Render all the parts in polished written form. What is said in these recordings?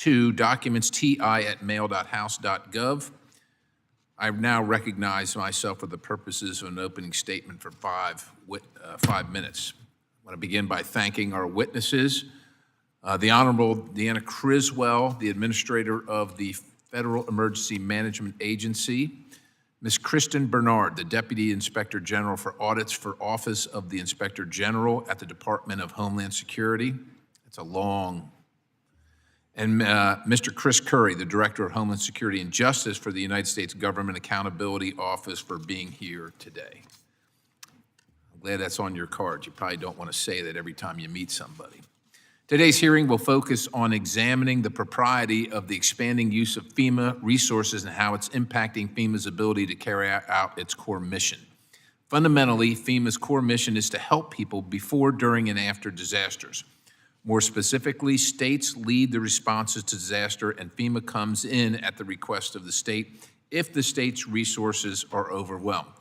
2, documents ti@mail.house.gov. I now recognize myself for the purposes of an opening statement for 5 minutes. I want to begin by thanking our witnesses. The Honorable Deanna Criswell, the Administrator of the Federal Emergency Management Agency, Ms. Kristen Bernard, the Deputy Inspector General for Audits for Office of the Inspector General at the Department of Homeland Security. It's a long. And Mr. Chris Curry, the Director of Homeland Security and Justice for the United States Government Accountability Office, for being here today. I'm glad that's on your card. You probably don't want to say that every time you meet somebody. Today's hearing will focus on examining the propriety of the expanding use of FEMA resources and how it's impacting FEMA's ability to carry out its core mission. Fundamentally, FEMA's core mission is to help people before, during, and after disasters. More specifically, states lead the responses to disaster, and FEMA comes in at the request of the state if the state's resources are overwhelmed,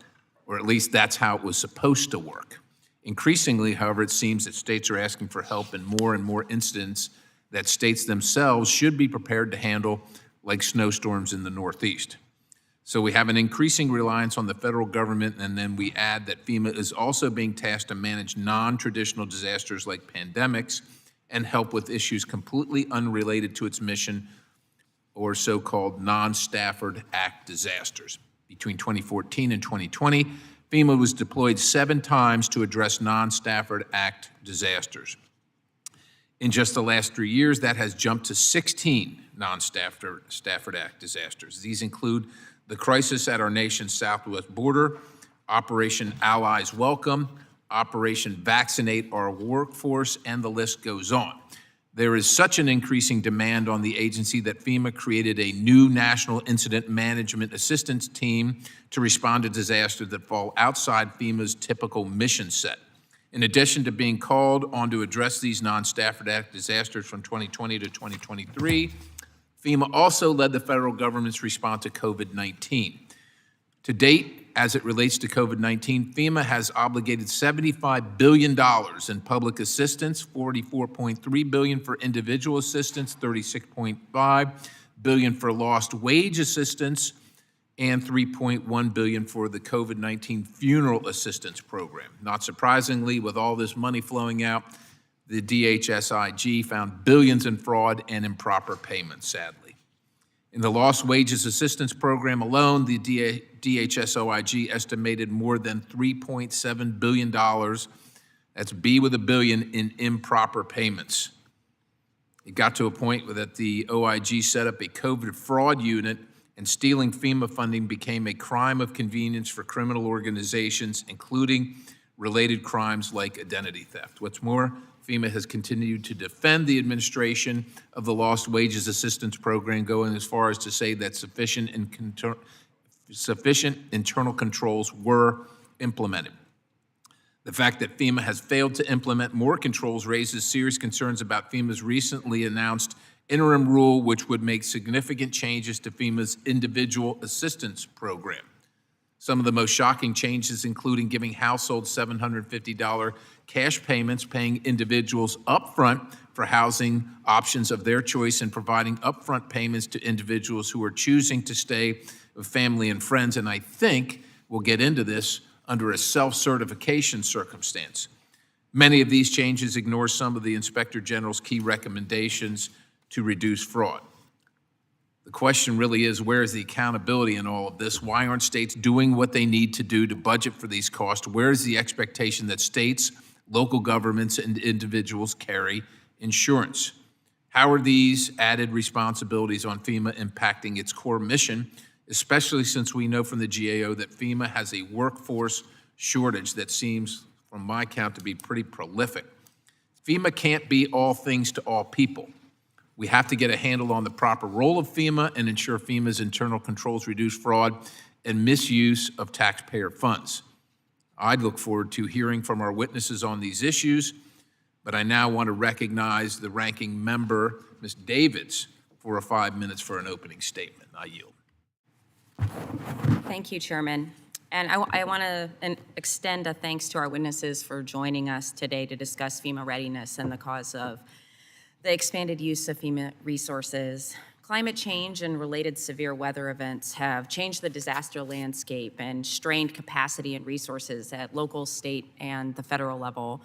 or at least that's how it was supposed to work. Increasingly, however, it seems that states are asking for help in more and more incidents that states themselves should be prepared to handle, like snowstorms in the Northeast. So we have an increasing reliance on the federal government, and then we add that FEMA is also being tasked to manage non-traditional disasters like pandemics and help with issues completely unrelated to its mission, or so-called non-Stafford Act disasters. Between 2014 and 2020, FEMA was deployed 7 times to address non-Stafford Act disasters. In just the last 3 years, that has jumped to 16 non-Stafford Act disasters. These include the crisis at our nation's southwest border, Operation Allies Welcome, Operation Vaccinate Our Workforce, and the list goes on. There is such an increasing demand on the agency that FEMA created a new National Incident Management Assistance Team to respond to disasters that fall outside FEMA's typical mission set. In addition to being called on to address these non-Stafford Act disasters from 2020 to 2023, FEMA also led the federal government's response to COVID-19. To date, as it relates to COVID-19, FEMA has obligated $75 billion in public assistance, $44.3 billion for individual assistance, $36.5 billion for lost wage assistance, and $3.1 billion for the COVID-19 funeral assistance program. Not surprisingly, with all this money flowing out, the DHSIG found billions in fraud and improper payments, sadly. In the Lost Wages Assistance Program alone, the DHSOIG estimated more than $3.7 billion, that's B with a billion, in improper payments. It got to a point that the OIG set up a COVID fraud unit, and stealing FEMA funding became a crime of convenience for criminal organizations, including related crimes like identity theft. What's more, FEMA has continued to defend the administration of the Lost Wages Assistance Program, going as far as to say that sufficient internal controls were implemented. The fact that FEMA has failed to implement more controls raises serious concerns about FEMA's recently announced interim rule, which would make significant changes to FEMA's individual assistance program. Some of the most shocking changes, including giving households $750 cash payments, paying individuals upfront for housing options of their choice, and providing upfront payments to individuals who are choosing to stay with family and friends, and I think we'll get into this, under a self-certification circumstance. Many of these changes ignore some of the Inspector General's key recommendations to reduce fraud. The question really is, where is the accountability in all of this? Why aren't states doing what they need to do to budget for these costs? Where is the expectation that states, local governments, and individuals carry insurance? How are these added responsibilities on FEMA impacting its core mission, especially since we know from the GAO that FEMA has a workforce shortage that seems, from my count, to be pretty prolific? FEMA can't be all things to all people. We have to get a handle on the proper role of FEMA and ensure FEMA's internal controls reduce fraud and misuse of taxpayer funds. I'd look forward to hearing from our witnesses on these issues, but I now want to recognize the ranking member, Ms. Davids, for 5 minutes for an opening statement. I yield. Thank you, Chairman. And I want to extend a thanks to our witnesses for joining us today to discuss FEMA readiness and the cause of the expanded use of FEMA resources. Climate change and related severe weather events have changed the disaster landscape and strained capacity and resources at local, state, and the federal level.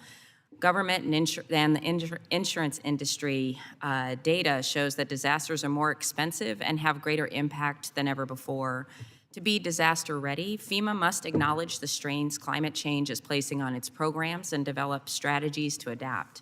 Government and the insurance industry data shows that disasters are more expensive and have greater impact than ever before. To be disaster ready, FEMA must acknowledge the strains climate change is placing on its programs and develop strategies to adapt.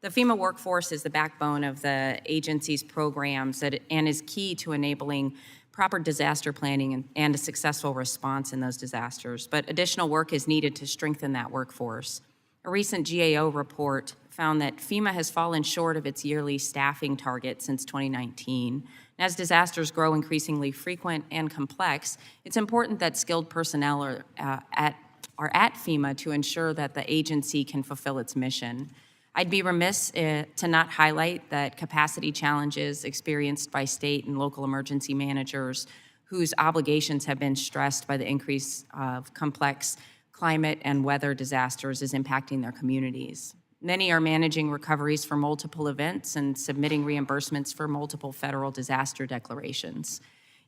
The FEMA workforce is the backbone of the agency's programs and is key to enabling proper disaster planning and a successful response in those disasters, but additional work is needed to strengthen that workforce. A recent GAO report found that FEMA has fallen short of its yearly staffing target since 2019. As disasters grow increasingly frequent and complex, it's important that skilled personnel are at FEMA to ensure that the agency can fulfill its mission. I'd be remiss to not highlight that capacity challenges experienced by state and local emergency managers whose obligations have been stressed by the increase of complex climate and weather disasters is impacting their communities. Many are managing recoveries for multiple events and submitting reimbursements for multiple federal disaster declarations.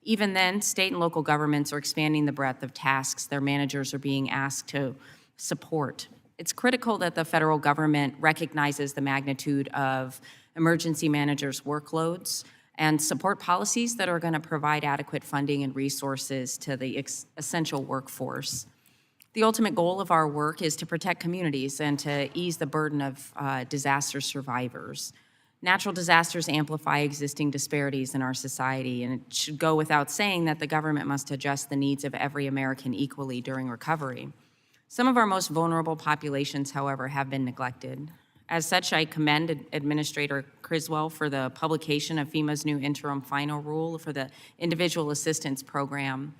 Even then, state and local governments are expanding the breadth of tasks their managers are being asked to support. It's critical that the federal government recognizes the magnitude of emergency managers' workloads and support policies that are going to provide adequate funding and resources to the essential workforce. The ultimate goal of our work is to protect communities and to ease the burden of disaster survivors. Natural disasters amplify existing disparities in our society, and it should go without saying that the government must adjust the needs of every American equally during recovery. Some of our most vulnerable populations, however, have been neglected. As such, I commend Administrator Criswell for the publication of FEMA's new interim final rule for the Individual Assistance Program.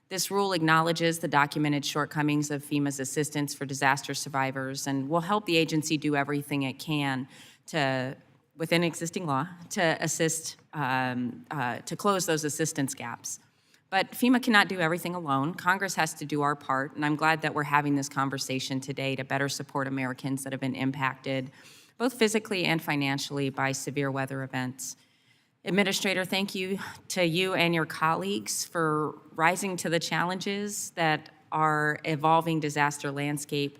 This rule acknowledges the documented shortcomings of FEMA's assistance for disaster survivors and will help the agency do everything it can to, within existing law, to assist, to close those assistance gaps. But FEMA cannot do everything alone. Congress has to do our part, and I'm glad that we're having this conversation today to better support Americans that have been impacted, both physically and financially, by severe weather events. Administrator, thank you to you and your colleagues for rising to the challenges that our evolving disaster landscape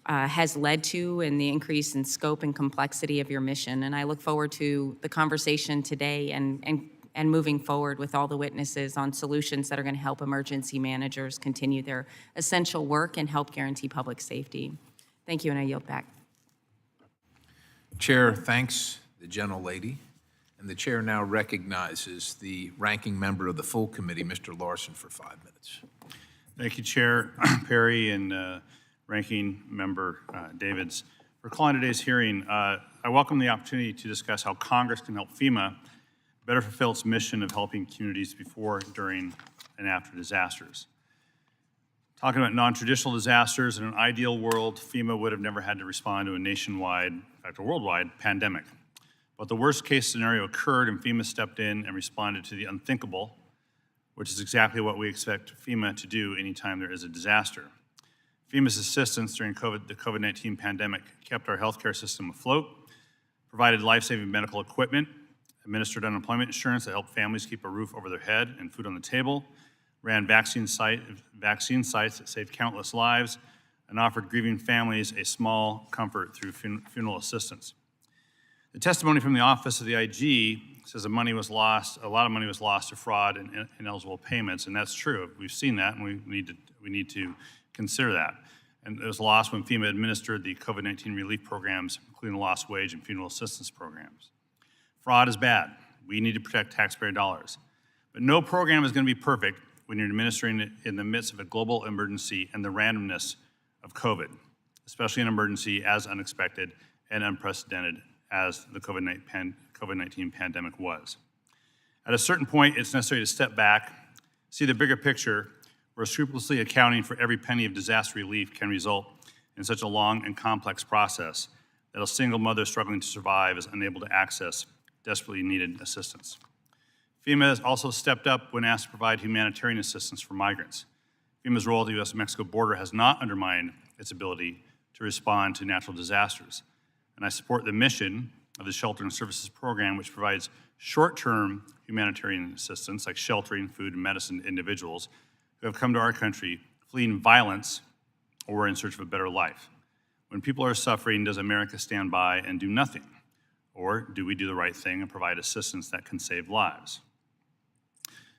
has led to and the increase in scope and complexity of your mission. And I look forward to the conversation today and moving forward with all the witnesses on solutions that are going to help emergency managers continue their essential work and help guarantee public safety. Thank you, and I yield back. Chair thanks the gentlelady, and the chair now recognizes the ranking member of the full committee, Mr. Larson, for 5 minutes. Thank you, Chair Perry and Ranking Member Davids. For calling today's hearing, I welcome the opportunity to discuss how Congress can help FEMA better fulfill its mission of helping communities before, during, and after disasters. Talking about non-traditional disasters, in an ideal world, FEMA would have never had to respond to a nationwide, in fact, a worldwide pandemic. But the worst case scenario occurred and FEMA stepped in and responded to the unthinkable, which is exactly what we expect FEMA to do anytime there is a disaster. FEMA's assistance during the COVID-19 pandemic kept our healthcare system afloat, provided life-saving medical equipment, administered unemployment insurance that helped families keep a roof over their head and food on the table, ran vaccine sites that saved countless lives, and offered grieving families a small comfort through funeral assistance. The testimony from the Office of the IG says a lot of money was lost to fraud and ineligible payments, and that's true. We've seen that, and we need to consider that. And it was lost when FEMA administered the COVID-19 relief programs, including the lost wage and funeral assistance programs. Fraud is bad. We need to protect taxpayer dollars. But no program is going to be perfect when you're administering it in the midst of a global emergency and the randomness of COVID, especially an emergency as unexpected and unprecedented as the COVID-19 pandemic was. At a certain point, it's necessary to step back, see the bigger picture, where scrupulously accounting for every penny of disaster relief can result in such a long and complex process that a single mother struggling to survive is unable to access desperately needed assistance. FEMA has also stepped up when asked to provide humanitarian assistance for migrants. FEMA's role at the U.S.-Mexico border has not undermined its ability to respond to natural disasters. And I support the mission of the Shelter and Services Program, which provides short-term humanitarian assistance like sheltering, food, and medicine to individuals who have come to our country fleeing violence or in search of a better life. When people are suffering, does America stand by and do nothing? Or do we do the right thing and provide assistance that can save lives?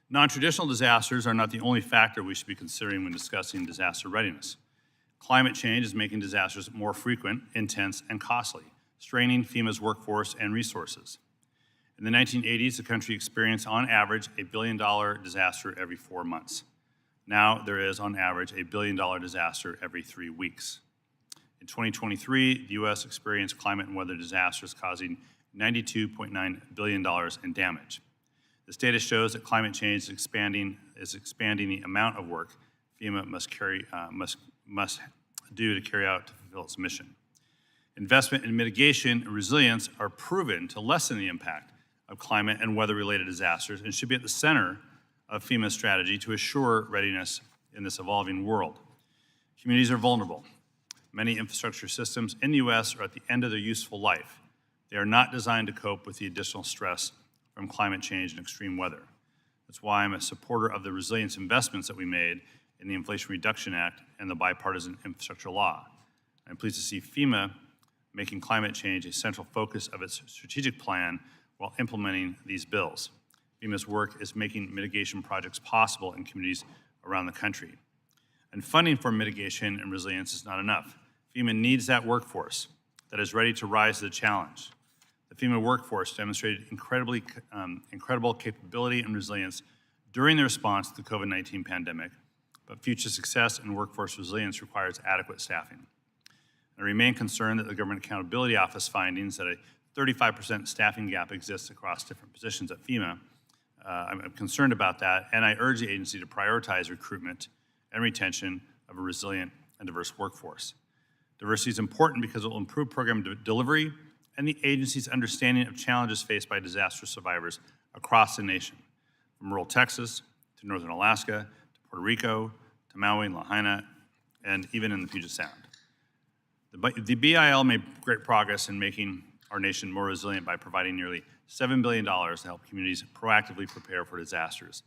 Non-traditional disasters are not the only factor we should be considering when discussing disaster readiness. Climate change is making disasters more frequent, intense, and costly, straining FEMA's workforce and resources. In the 1980s, the country experienced on average a $1 billion disaster every 4 months. Now there is on average a $1 billion disaster every 3 weeks. In 2023, the U.S. experienced climate and weather disasters causing $92.9 billion in damage. This data shows that climate change is expanding the amount of work FEMA must do to carry out to fulfill its mission. Investment in mitigation and resilience are proven to lessen the impact of climate and weather-related disasters and should be at the center of FEMA's strategy to assure readiness in this evolving world. Communities are vulnerable. Many infrastructure systems in the U.S. are at the end of their useful life. They are not designed to cope with the additional stress from climate change and extreme weather. That's why I'm a supporter of the resilience investments that we made in the Inflation Reduction Act and the bipartisan infrastructure law. I'm pleased to see FEMA making climate change a central focus of its strategic plan while implementing these bills. FEMA's work is making mitigation projects possible in communities around the country. And funding for mitigation and resilience is not enough. FEMA needs that workforce that is ready to rise to the challenge. The FEMA workforce demonstrated incredible capability and resilience during the response to the COVID-19 pandemic, but future success in workforce resilience requires adequate staffing. I remain concerned that the Government Accountability Office findings that a 35% staffing gap exists across different positions at FEMA. I'm concerned about that, and I urge the agency to prioritize recruitment and retention of a resilient and diverse workforce. Diversity is important because it will improve program delivery and the agency's understanding of challenges faced by disaster survivors across the nation, from rural Texas to northern Alaska, to Puerto Rico, to Maui and Lahaina, and even in the Puget Sound. The BIL made great progress in making our nation more resilient by providing nearly $7 billion to help communities proactively prepare for disasters.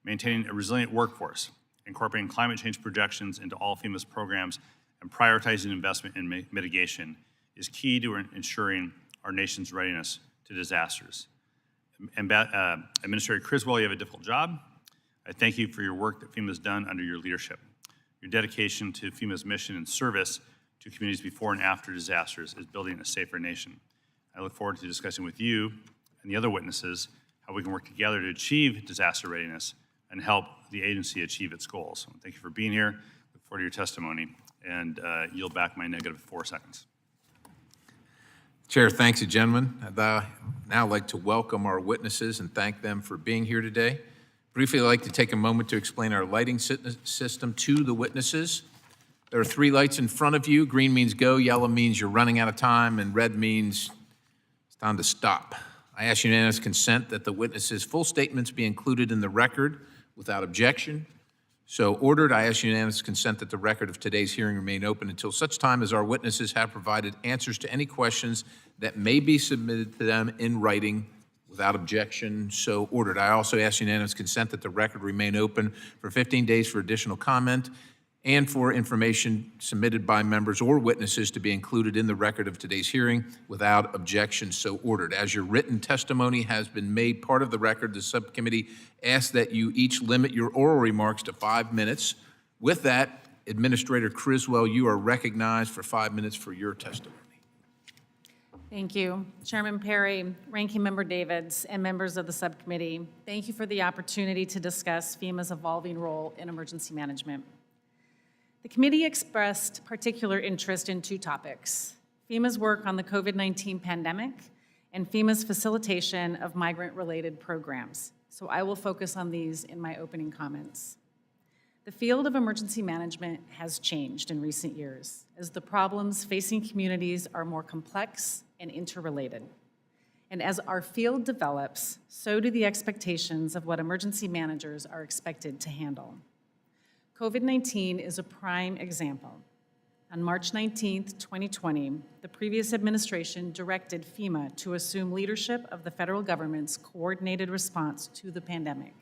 Maintaining a resilient workforce, incorporating climate change projections into all FEMA's programs, and prioritizing investment in mitigation is key to ensuring our nation's readiness to disasters. Administrator Criswell, you have a difficult job. I thank you for your work that FEMA has done under your leadership. Your dedication to FEMA's mission and service to communities before and after disasters is building a safer nation. I look forward to discussing with you and the other witnesses how we can work together to achieve disaster readiness and help the agency achieve its goals. So thank you for being here. Look forward to your testimony, and yield back my negative 4 seconds. Chair, thanks you, gentlemen. I'd now like to welcome our witnesses and thank them for being here today. Briefly, I'd like to take a moment to explain our lighting system to the witnesses. There are 3 lights in front of you. Green means go, yellow means you're running out of time, and red means it's time to stop. I ask unanimous consent that the witnesses' full statements be included in the record without objection. So ordered, I ask unanimous consent that the record of today's hearing remain open until such time as our witnesses have provided answers to any questions that may be submitted to them in writing without objection. So ordered. I also ask unanimous consent that the record remain open for 15 days for additional comment and for information submitted by members or witnesses to be included in the record of today's hearing without objection. So ordered. As your written testimony has been made part of the record, the subcommittee asks that you each limit your oral remarks to 5 minutes. With that, Administrator Criswell, you are recognized for 5 minutes for your testimony. Thank you. Chairman Perry, Ranking Member Davids, and members of the subcommittee, thank you for the opportunity to discuss FEMA's evolving role in emergency management. The committee expressed particular interest in 2 topics: FEMA's work on the COVID-19 pandemic and FEMA's facilitation of migrant-related programs. So I will focus on these in my opening comments. The field of emergency management has changed in recent years as the problems facing communities are more complex and interrelated. And as our field develops, so do the expectations of what emergency managers are expected to handle. COVID-19 is a prime example. On March 19, 2020, the previous administration directed FEMA to assume leadership of the federal government's coordinated response to the pandemic.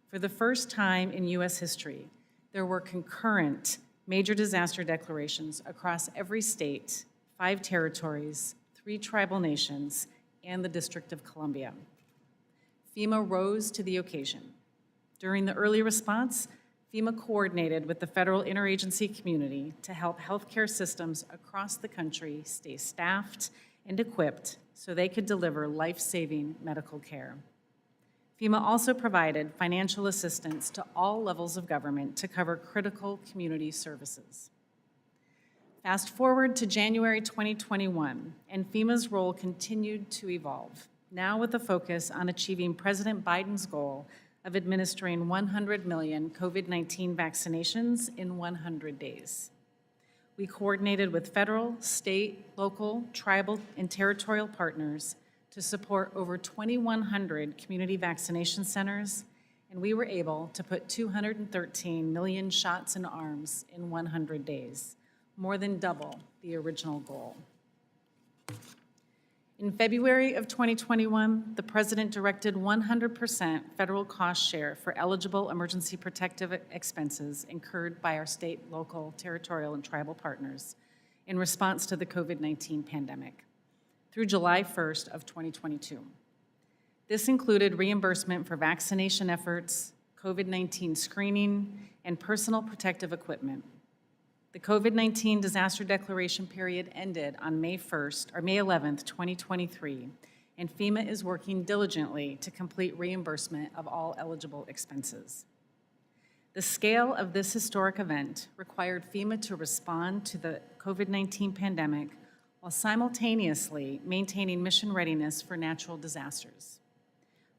For the first time in U.S. history, there were concurrent major disaster declarations across every state, 5 territories, 3 tribal nations, and the District of Columbia. FEMA rose to the occasion. During the early response, FEMA coordinated with the federal interagency community to help healthcare systems across the country stay staffed and equipped so they could deliver life-saving medical care. FEMA also provided financial assistance to all levels of government to cover critical community services. Fast forward to January 2021, and FEMA's role continued to evolve, now with a focus on achieving President Biden's goal of administering 100 million COVID-19 vaccinations in 100 days. We coordinated with federal, state, local, tribal, and territorial partners to support over 2,100 community vaccination centers, and we were able to put 213 million shots in arms in 100 days, more than double the original goal. In February of 2021, the President directed 100% federal cost share for eligible emergency protective expenses incurred by our state, local, territorial, and tribal partners in response to the COVID-19 pandemic through July 1st of 2022. This included reimbursement for vaccination efforts, COVID-19 screening, and personal protective equipment. The COVID-19 disaster declaration period ended on May 11th, 2023, and FEMA is working diligently to complete reimbursement of all eligible expenses. The scale of this historic event required FEMA to respond to the COVID-19 pandemic while simultaneously maintaining mission readiness for natural disasters.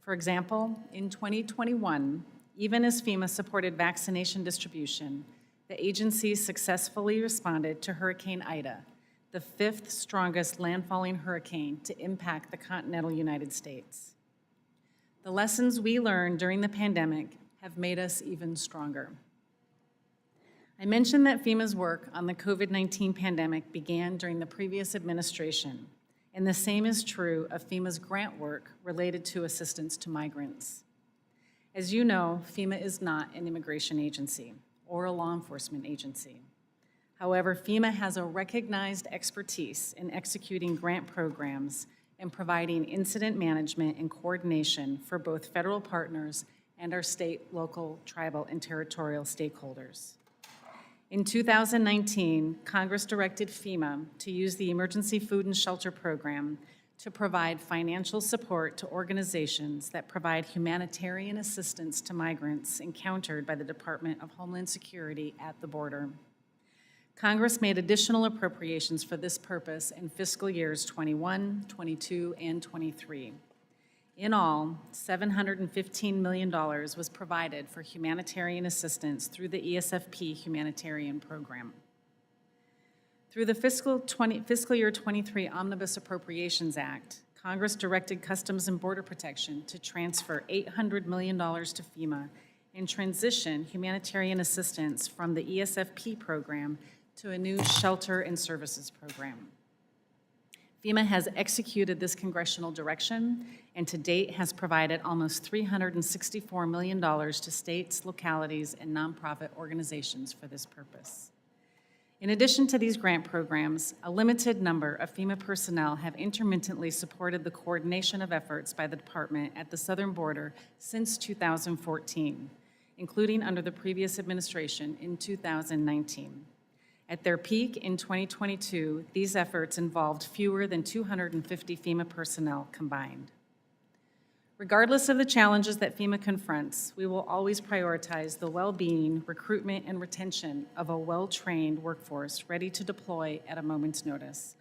For example, in 2021, even as FEMA supported vaccination distribution, the agency successfully responded to Hurricane Ida, the 5th strongest landfalling hurricane to impact the continental United States. The lessons we learned during the pandemic have made us even stronger. I mentioned that FEMA's work on the COVID-19 pandemic began during the previous administration, and the same is true of FEMA's grant work related to assistance to migrants. As you know, FEMA is not an immigration agency or a law enforcement agency. However, FEMA has a recognized expertise in executing grant programs and providing incident management and coordination for both federal partners and our state, local, tribal, and territorial stakeholders. In 2019, Congress directed FEMA to use the Emergency Food and Shelter Program to provide financial support to organizations that provide humanitarian assistance to migrants encountered by the Department of Homeland Security at the border. Congress made additional appropriations for this purpose in fiscal years 21, 22, and 23. In all, $715 million was provided for humanitarian assistance through the ESFP humanitarian program. Through the fiscal year 23 Omnibus Appropriations Act, Congress directed Customs and Border Protection to transfer $800 million to FEMA and transition humanitarian assistance from the ESFP program to a new shelter and services program. FEMA has executed this congressional direction and to date has provided almost $364 million to states, localities, and nonprofit organizations for this purpose. In addition to these grant programs, a limited number of FEMA personnel have intermittently supported the coordination of efforts by the department at the southern border since 2014, including under the previous administration in 2019. At their peak in 2022, these efforts involved fewer than 250 FEMA personnel combined. Regardless of the challenges that FEMA confronts, we will always prioritize the well-being, recruitment, and retention of a well-trained workforce ready to deploy at a moment's notice.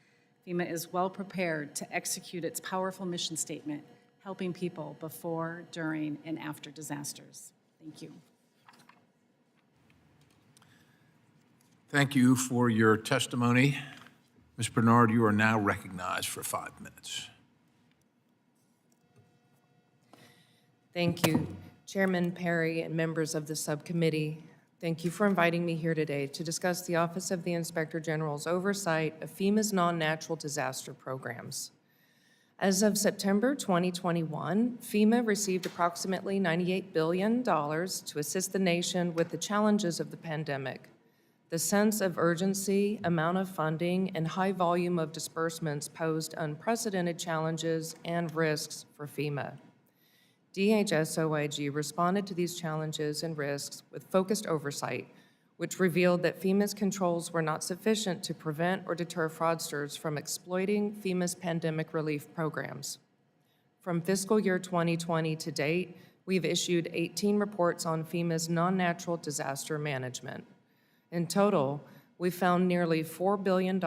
FEMA is well prepared to execute its powerful mission statement, helping people before, during, and after disasters. Thank you. Thank you for your testimony. Ms. Bernard, you are now recognized for 5 minutes. Thank you, Chairman Perry and members of the subcommittee. Thank you for inviting me here today to discuss the Office of the Inspector General's oversight of FEMA's non-natural disaster programs. As of September 2021, FEMA received approximately $98 billion to assist the nation with the challenges of the pandemic. The sense of urgency, amount of funding, and high volume of disbursements posed unprecedented challenges and risks for FEMA. DHS-OIG responded to these challenges and risks with focused oversight, which revealed that FEMA's controls were not sufficient to prevent or deter fraudsters from exploiting FEMA's pandemic relief programs. From fiscal year 2020 to date, we've issued 18 reports on FEMA's non-natural disaster management. In total, we found nearly $4 billion in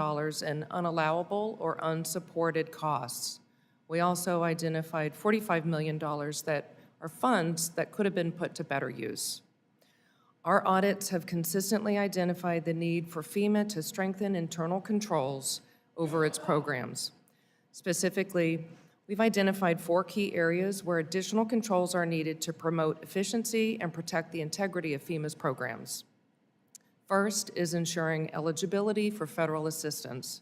unallowable or unsupported costs. We also identified $45 million that are funds that could have been put to better use. Our audits have consistently identified the need for FEMA to strengthen internal controls over its programs. Specifically, we've identified 4 key areas where additional controls are needed to promote efficiency and protect the integrity of FEMA's programs. First is ensuring eligibility for federal assistance.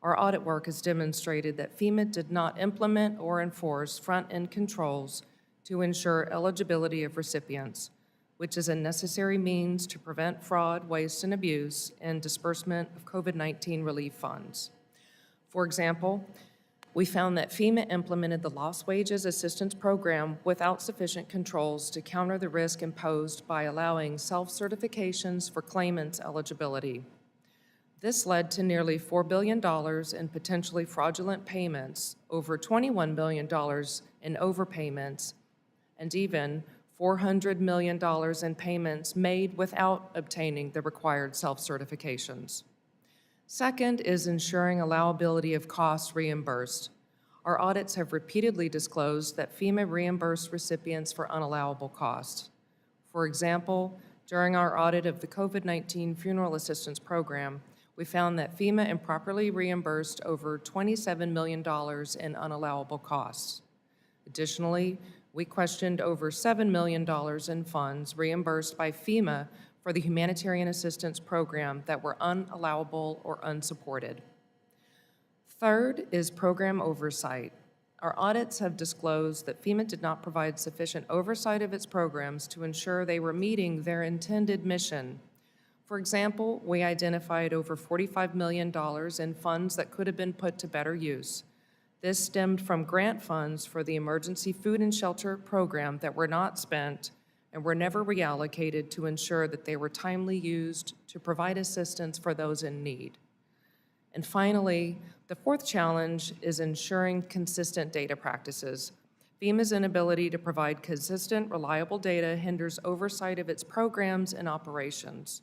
Our audit work has demonstrated that FEMA did not implement or enforce front-end controls to ensure eligibility of recipients, which is a necessary means to prevent fraud, waste, and abuse in disbursement of COVID-19 relief funds. For example, we found that FEMA implemented the Lost Wages Assistance Program without sufficient controls to counter the risk imposed by allowing self-certifications for claimants' eligibility. This led to nearly $4 billion in potentially fraudulent payments, over $21 billion in overpayments, and even $400 million in payments made without obtaining the required self-certifications. Second is ensuring allowability of costs reimbursed. Our audits have repeatedly disclosed that FEMA reimbursed recipients for unallowable costs. For example, during our audit of the COVID-19 Funeral Assistance Program, we found that FEMA improperly reimbursed over $27 million in unallowable costs. Additionally, we questioned over $7 million in funds reimbursed by FEMA for the humanitarian assistance program that were unallowable or unsupported. Third is program oversight. Our audits have disclosed that FEMA did not provide sufficient oversight of its programs to ensure they were meeting their intended mission. For example, we identified over $45 million in funds that could have been put to better use. This stemmed from grant funds for the Emergency Food and Shelter Program that were not spent and were never reallocated to ensure that they were timely used to provide assistance for those in need. And finally, the fourth challenge is ensuring consistent data practices. FEMA's inability to provide consistent, reliable data hinders oversight of its programs and operations.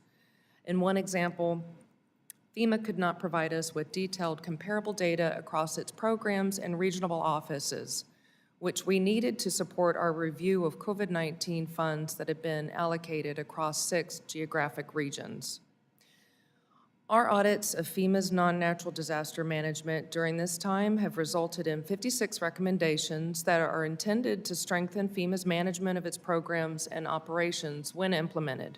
In one example, FEMA could not provide us with detailed comparable data across its programs and regional offices, which we needed to support our review of COVID-19 funds that had been allocated across 6 geographic regions. Our audits of FEMA's non-natural disaster management during this time have resulted in 56 recommendations that are intended to strengthen FEMA's management of its programs and operations when implemented.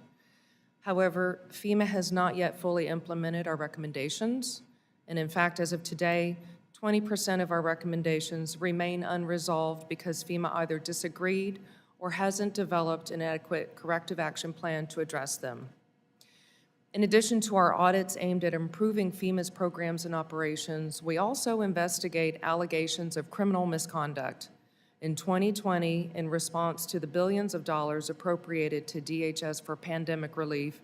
However, FEMA has not yet fully implemented our recommendations, and in fact, as of today, 20% of our recommendations remain unresolved because FEMA either disagreed or hasn't developed an adequate corrective action plan to address them. In addition to our audits aimed at improving FEMA's programs and operations, we also investigate allegations of criminal misconduct. In 2020, in response to the billions of dollars appropriated to DHS for pandemic relief,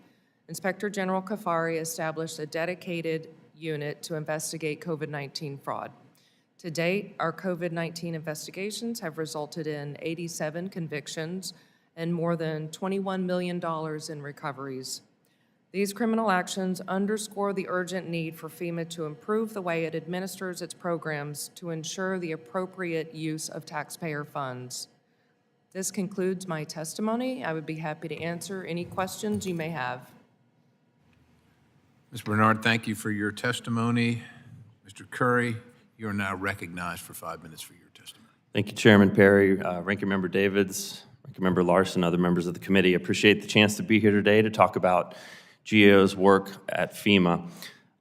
Inspector General Kafari established a dedicated unit to investigate COVID-19 fraud. To date, our COVID-19 investigations have resulted in 87 convictions and more than $21 million in recoveries. These criminal actions underscore the urgent need for FEMA to improve the way it administers its programs to ensure the appropriate use of taxpayer funds. This concludes my testimony. I would be happy to answer any questions you may have. Ms. Bernard, thank you for your testimony. Mr. Curry, you are now recognized for 5 minutes for your testimony. Thank you, Chairman Perry, Ranking Member Davids, Ranking Member Larson, other members of the committee. Appreciate the chance to be here today to talk about GAO's work at FEMA.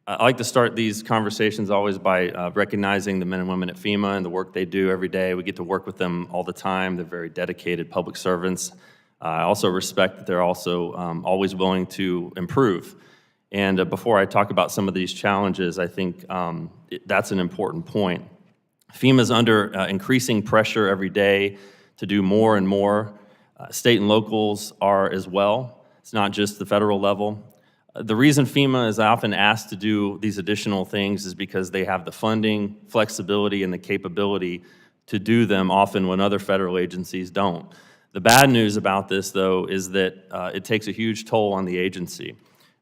I like to start these conversations always by recognizing the men and women at FEMA and the work they do every day. We get to work with them all the time. They're very dedicated public servants. I also respect that they're also always willing to improve. And before I talk about some of these challenges, I think that's an important point. FEMA's under increasing pressure every day to do more and more. State and locals are as well. It's not just the federal level. The reason FEMA is often asked to do these additional things is because they have the funding, flexibility, and the capability to do them often when other federal agencies don't. The bad news about this, though, is that it takes a huge toll on the agency.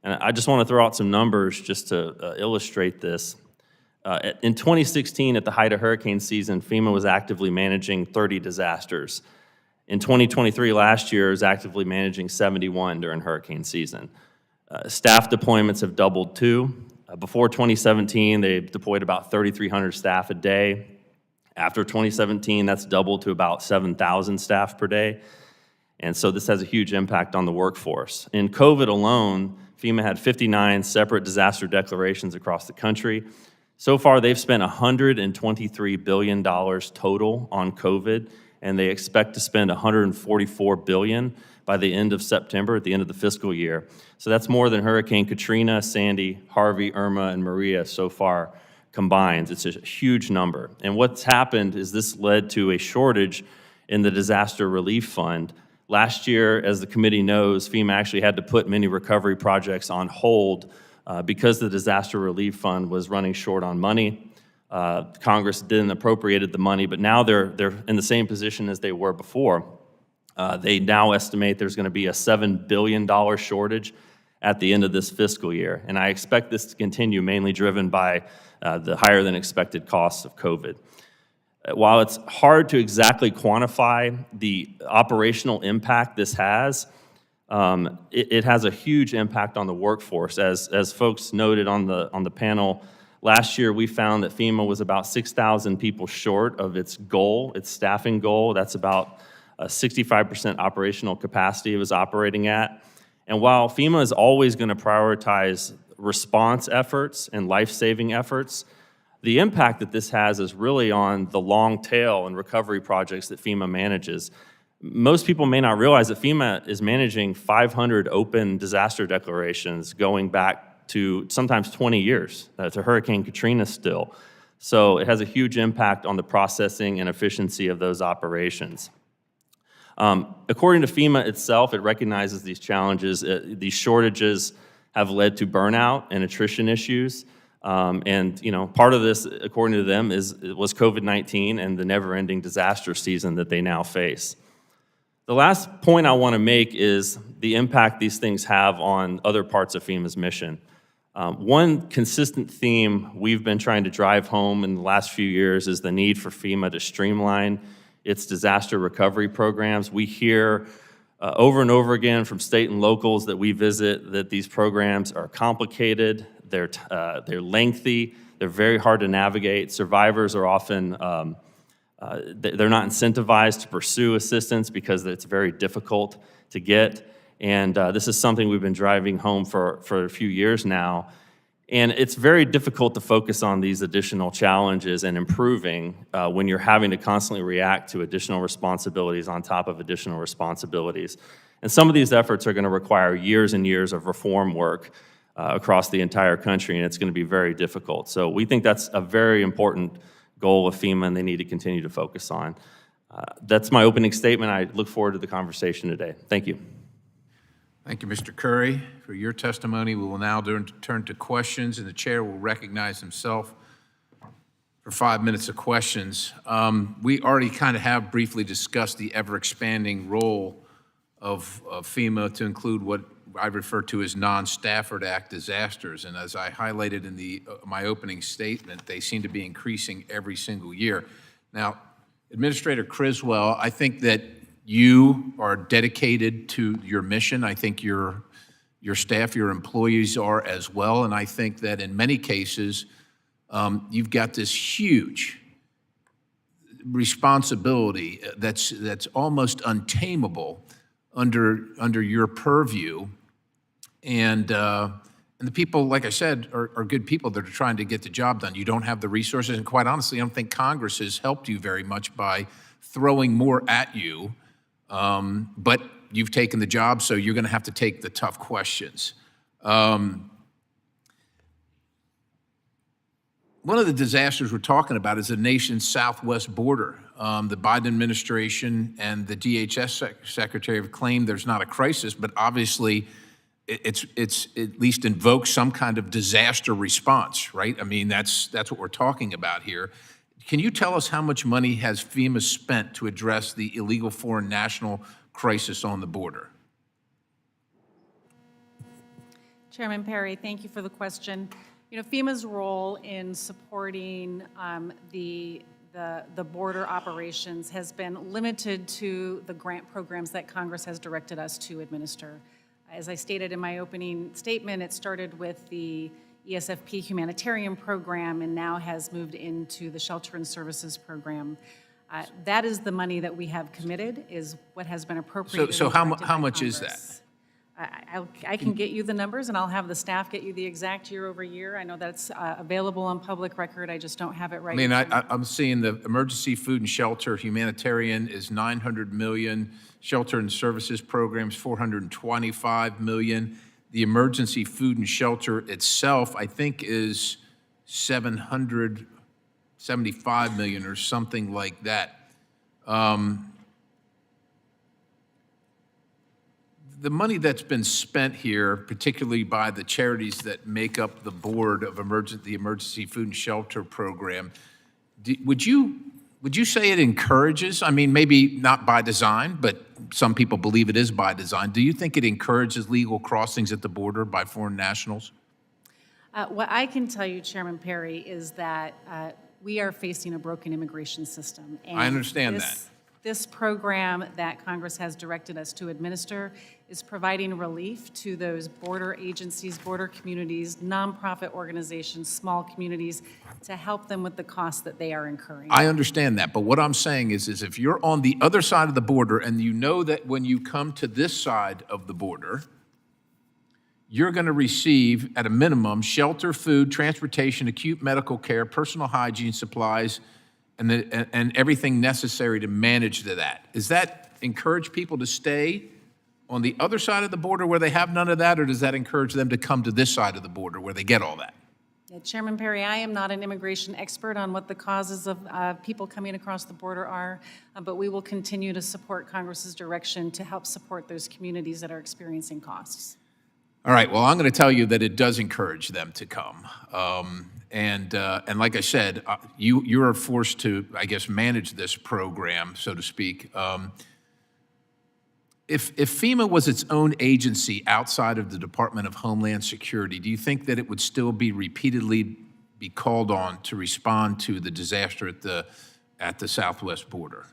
And I just want to throw out some numbers just to illustrate this. In 2016, at the height of hurricane season, FEMA was actively managing 30 disasters. In 2023, last year, it was actively managing 71 during hurricane season. Staff deployments have doubled too. Before 2017, they deployed about 3,300 staff a day. After 2017, that's doubled to about 7,000 staff per day. And so this has a huge impact on the workforce. In COVID alone, FEMA had 59 separate disaster declarations across the country. So far, they've spent $123 billion total on COVID, and they expect to spend $144 billion by the end of September, at the end of the fiscal year. So that's more than Hurricane Katrina, Sandy, Harvey, Irma, and Maria so far combined. It's a huge number. And what's happened is this led to a shortage in the disaster relief fund. Last year, as the committee knows, FEMA actually had to put many recovery projects on hold because the disaster relief fund was running short on money. Congress didn't appropriated the money, but now they're in the same position as they were before. They now estimate there's going to be a $7 billion shortage at the end of this fiscal year. And I expect this to continue, mainly driven by the higher than expected costs of COVID. While it's hard to exactly quantify the operational impact this has, it has a huge impact on the workforce. As folks noted on the panel, last year we found that FEMA was about 6,000 people short of its goal, its staffing goal. That's about 65% operational capacity it was operating at. And while FEMA is always going to prioritize response efforts and life-saving efforts, the impact that this has is really on the long tail and recovery projects that FEMA manages. Most people may not realize that FEMA is managing 500 open disaster declarations going back to sometimes 20 years, to Hurricane Katrina still. So it has a huge impact on the processing and efficiency of those operations. According to FEMA itself, it recognizes these challenges. These shortages have led to burnout and attrition issues. And part of this, according to them, was COVID-19 and the never-ending disaster season that they now face. The last point I want to make is the impact these things have on other parts of FEMA's mission. One consistent theme we've been trying to drive home in the last few years is the need for FEMA to streamline its disaster recovery programs. We hear over and over again from state and locals that we visit that these programs are complicated, they're lengthy, they're very hard to navigate. Survivors are often, they're not incentivized to pursue assistance because it's very difficult to get. And this is something we've been driving home for a few years now. And it's very difficult to focus on these additional challenges and improving when you're having to constantly react to additional responsibilities on top of additional responsibilities. And some of these efforts are going to require years and years of reform work across the entire country, and it's going to be very difficult. So we think that's a very important goal of FEMA, and they need to continue to focus on. That's my opening statement. I look forward to the conversation today. Thank you. Thank you, Mr. Curry, for your testimony. We will now turn to questions, and the chair will recognize himself for 5 minutes of questions. We already kind of have briefly discussed the ever-expanding role of FEMA to include what I refer to as non-Stafford Act disasters. And as I highlighted in my opening statement, they seem to be increasing every single year. Now, Administrator Criswell, I think that you are dedicated to your mission. I think your staff, your employees are as well. And I think that in many cases, you've got this huge responsibility that's almost untamable under your purview. And the people, like I said, are good people that are trying to get the job done. You don't have the resources, and quite honestly, I don't think Congress has helped you very much by throwing more at you. But you've taken the job, so you're going to have to take the tough questions. One of the disasters we're talking about is the nation's southwest border. The Biden administration and the DHS secretary have claimed there's not a crisis, but obviously it's at least invokes some kind of disaster response, right? I mean, that's what we're talking about here. Can you tell us how much money has FEMA spent to address the illegal foreign national crisis on the border? Chairman Perry, thank you for the question. You know, FEMA's role in supporting the border operations has been limited to the grant programs that Congress has directed us to administer. As I stated in my opening statement, it started with the ESFP humanitarian program and now has moved into the shelter and services program. That is the money that we have committed, is what has been appropriated. So and how directed by much is Congress. that? I can get you the numbers, and I'll have the staff get you the exact year over year. I know that's available on public record. I just don't have it right. I mean, I'm seeing the emergency food and shelter humanitarian is $900 million, shelter and services programs $425 million. The emergency food and shelter itself, I think, is $775 million or something like that. The money that's been spent here, particularly by the charities that make up the board of the Emergency Food and Shelter Program, would you say it encourages? I mean, maybe not by design, but some people believe it is by design. Do you think it encourages legal crossings at the border by foreign nationals? What I can tell you, Chairman Perry, is that we are facing a broken immigration system. And I understand that. This program that Congress has directed us to administer is providing relief to those border agencies, border communities, nonprofit organizations, small communities, to help them with the costs that they are incurring. I understand that, but what I'm saying is if you're on the other side of the border and you know that when you come to this side of the border, you're going to receive, at a minimum, shelter, food, transportation, acute medical care, personal hygiene supplies, and everything necessary to manage that. Does that encourage people to stay on the other side of the border where they have none of that, or does that encourage them to come to this side of the border where they get all that? Yeah, Chairman Perry, I am not an immigration expert on what the causes of people coming across the border are, but we will continue to support Congress's direction to help support those communities that are experiencing costs. All right, well, I'm going to tell you that it does encourage them to come. And like I said, you're forced to, I guess, manage this program, so to speak. If FEMA was its own agency outside of the Department of Homeland Security, do you think that it would still be repeatedly be called on to respond to the disaster at the southwest border?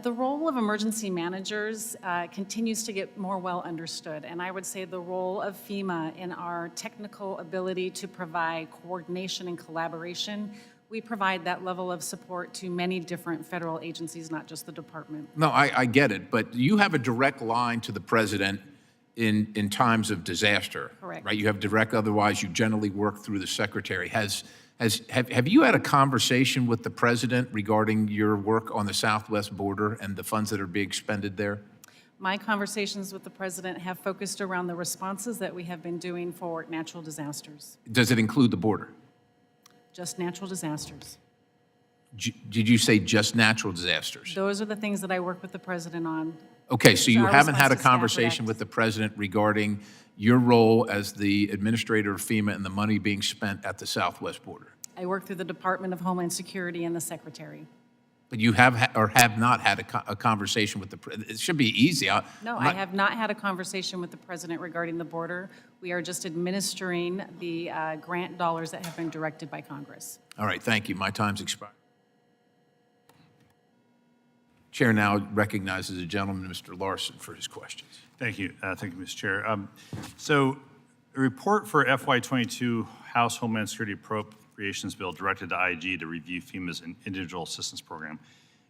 The role of emergency managers continues to get more well understood, and I would say the role of FEMA in our technical ability to provide coordination and collaboration. We provide that level of support to many different federal agencies, not just the department. No, I get it, but you have a direct line to the president in times of disaster. Correct. Right? You have direct, otherwise you generally work through the secretary. Have you had a conversation with the president regarding your work on the southwest border and the funds that are being expended there? My conversations with the president have focused around the responses that we have been doing for natural disasters, Does it include the border? just natural disasters. Did you say just natural disasters? Those are the things that I work with the president on. Okay, so It's you our haven't had a response to staff conversation react. with the president regarding your role as the administrator of FEMA and the money being spent at the southwest border? I work through the Department of Homeland Security and the Secretary. But you have not had a conversation with the president? It should be easy. No, I have not had a conversation with the president regarding the border. We are just administering the grant dollars that have been directed by Congress. All right, thank you. My time's expired. Chair now recognizes the gentleman, Mr. Larson, for his questions. Thank you, Mr. Chair. So, a report for FY22 House Homeland Security Appropriations Bill directed the IG to review FEMA's individual assistance program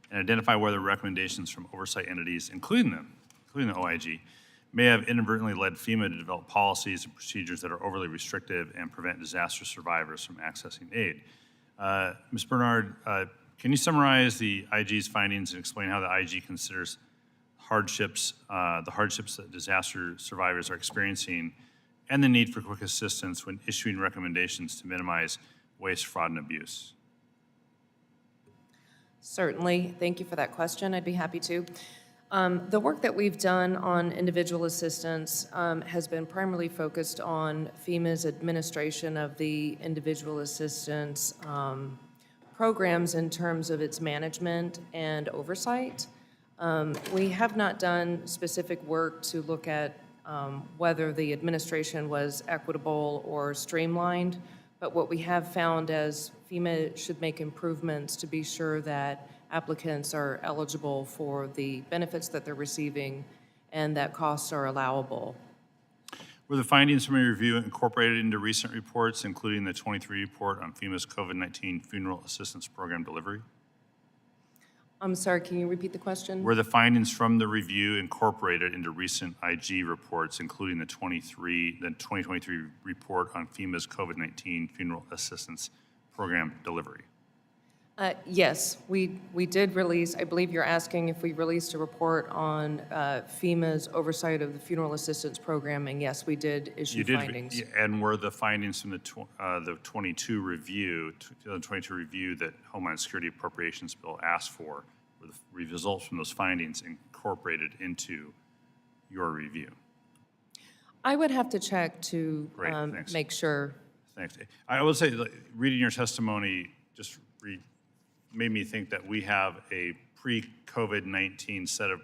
and identify whether recommendations from oversight entities, including the OIG, may have inadvertently led FEMA to develop policies and procedures that are overly restrictive and prevent disaster survivors from accessing aid. Ms. Bernard, can you summarize the IG's findings and explain how the IG considers the hardships that disaster survivors are experiencing and the need for quick assistance when issuing recommendations to minimize waste, fraud, and abuse? Certainly. Thank you for that question. I'd be happy to. The work that we've done on individual assistance has been primarily focused on FEMA's administration of the individual assistance programs in terms of its management and oversight. We have not done specific work to look at whether the administration was equitable or streamlined, but what we have found is FEMA should make improvements to be sure that applicants are eligible for the benefits that they're receiving and that costs are allowable. Were the findings from your review incorporated into recent reports, including the 23 report on FEMA's COVID-19 funeral assistance program delivery? I'm sorry, can you repeat the question? Were the findings from the review incorporated into recent IG reports, including the 2023 report on FEMA's COVID-19 funeral assistance program delivery? Yes, we did release, I believe you're asking if we released a report on FEMA's oversight of the funeral assistance program, and yes, we did issue findings. And were the findings from the 2022 review that Homeland Security Appropriations Bill asked for, were the results from those findings incorporated into your review? I would have to check to Great, make sure. Thanks. I will say, reading your testimony just made me think that we have a pre-COVID-19 set of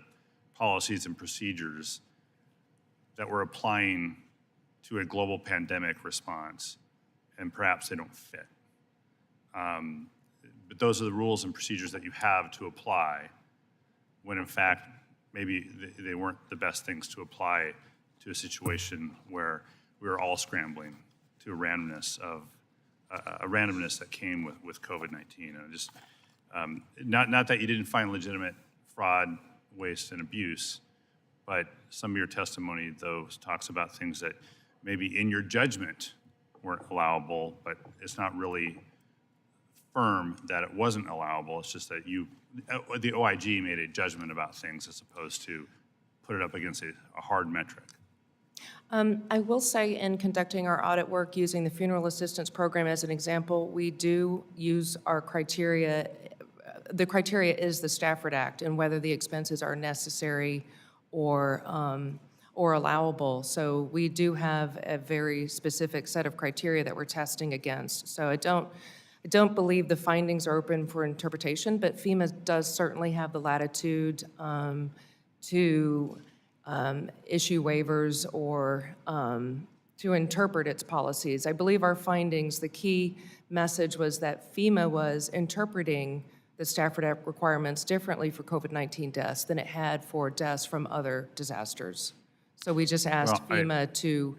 policies and procedures that we're applying to a global pandemic response, and perhaps they don't fit. But those are the rules and procedures that you have to apply when, in fact, maybe they weren't the best things to apply to a situation where we were all scrambling to a randomness that came with COVID-19. And just not that you didn't find legitimate fraud, waste, and abuse, but some of your testimony, though, talks about things that maybe in your judgment weren't allowable, but it's not really firm that it wasn't allowable. It's just that the OIG made a judgment about things as opposed to put it up against a hard metric. I will say in conducting our audit work using the funeral assistance program as an example, we do use our criteria. The criteria is the Stafford Act and whether the expenses are necessary or allowable. So we do have a very specific set of criteria that we're testing against. So I don't believe the findings are open for interpretation, but FEMA does certainly have the latitude to issue waivers or to interpret its policies. I believe our findings, the key message was that FEMA was interpreting the Stafford Act requirements differently for COVID-19 deaths than it had for deaths from other disasters. So we just asked FEMA to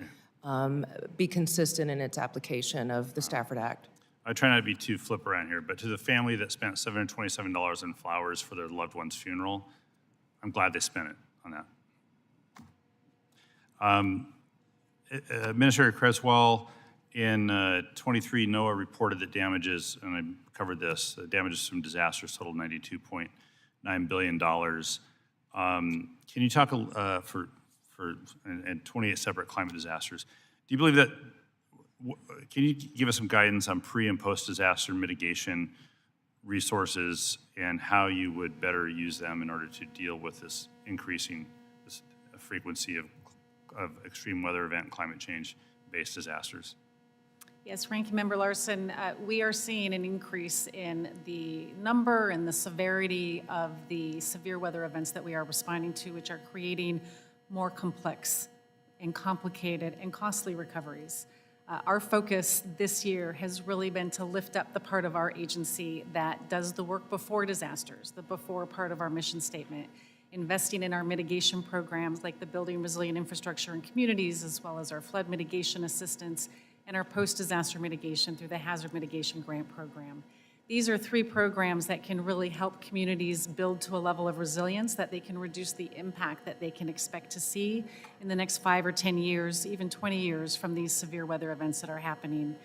be consistent in its application of the Stafford Act. I try not to be too flip around here, but to the family that spent $727 in flowers for their loved one's funeral, I'm glad they spent it on that. Administrator Creswell, in 23, NOAA reported that damages, and I covered this, damages from disasters totaled $92.9 billion. Can you talk and 28 separate climate disasters? Do you believe that, can you give us some guidance on pre- and post-disaster mitigation resources and how you would better use them in order to deal with this increasing frequency of extreme weather event and climate change-based disasters? Yes, Ranking Member Larson, we are seeing an increase in the number and the severity of the severe weather events that we are responding to, which are creating more complex and complicated and costly recoveries. Our focus this year has really been to lift up the part of our agency that does the work before disasters, the before part of our mission statement, investing in our mitigation programs like the Building Resilient Infrastructure in Communities, as well as our flood mitigation assistance, and our post-disaster mitigation through the Hazard Mitigation Grant Program. These are 3 programs that can really help communities build to a level of resilience that they can reduce the impact that they can expect to see in the next 5 or 10 years, even 20 years from these severe weather events that are happening.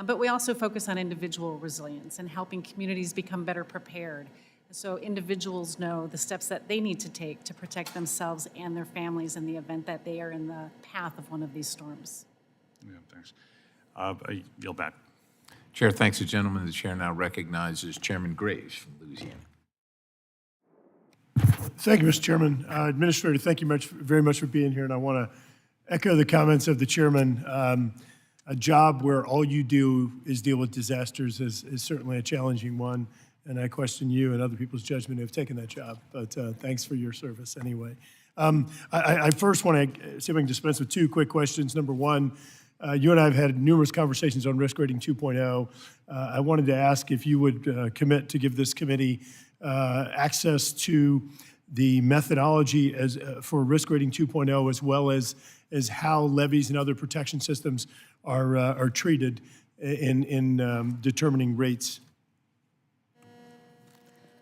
But we also focus on individual resilience and helping communities become better prepared, so individuals know the steps that they need to take to protect themselves and their families in the event that they are in the path of one of these storms. Yeah, thanks. I yield back. Chair thanks the gentleman. The chair now recognizes Chairman Graves from Louisiana. Thank you, Mr. Chairman. Administrator, thank you very much for being here, and I want to echo the comments of the chairman. A job where all you do is deal with disasters is certainly a challenging one, and I question you and other people's judgment who have taken that job, but thanks for your service anyway. I first want to see if I can dispense with 2 quick questions. Number one, you and I have had numerous conversations on Risk Rating 2.0. I wanted to ask if you would commit to give this committee access to the methodology for Risk Rating 2.0, as well as how levees and other protection systems are treated in determining rates.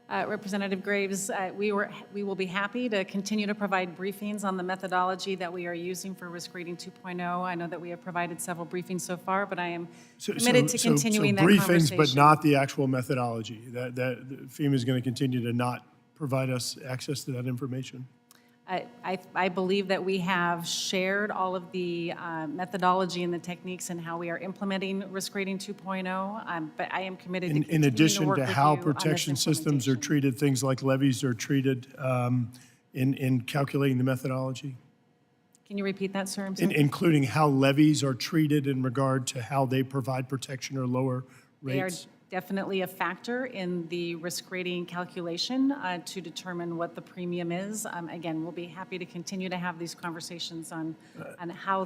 Representative Graves, we will be happy to continue to provide briefings on the methodology that we are using for Risk Rating 2.0. I know that we have provided several briefings so far, but I am committed to continuing that conversation. Briefings, but not the actual methodology. That FEMA is going to continue to not provide us access to that information. I believe that we have shared all of the methodology and the techniques and how we are implementing Risk Rating 2.0, but I am committed to continuing In addition to work to with how you on this protection systems are implementation. treated, things like levees are treated in calculating the methodology, Can you repeat that, sir? I'm sorry. including how levees are treated in regard to how they provide protection or lower They are rates. definitely a factor in the risk rating calculation to determine what the premium is. Again, we'll be happy to continue to have these conversations on how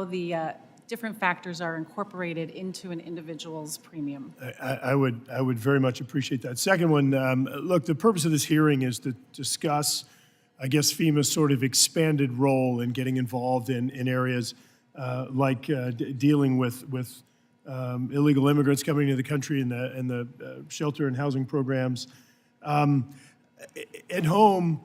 the different factors are incorporated into an individual's premium. I would very much appreciate that. Second one, look, the purpose of this hearing is to discuss, I guess, FEMA's sort of expanded role in getting involved in areas like dealing with illegal immigrants coming into the country and the shelter and housing programs. At home,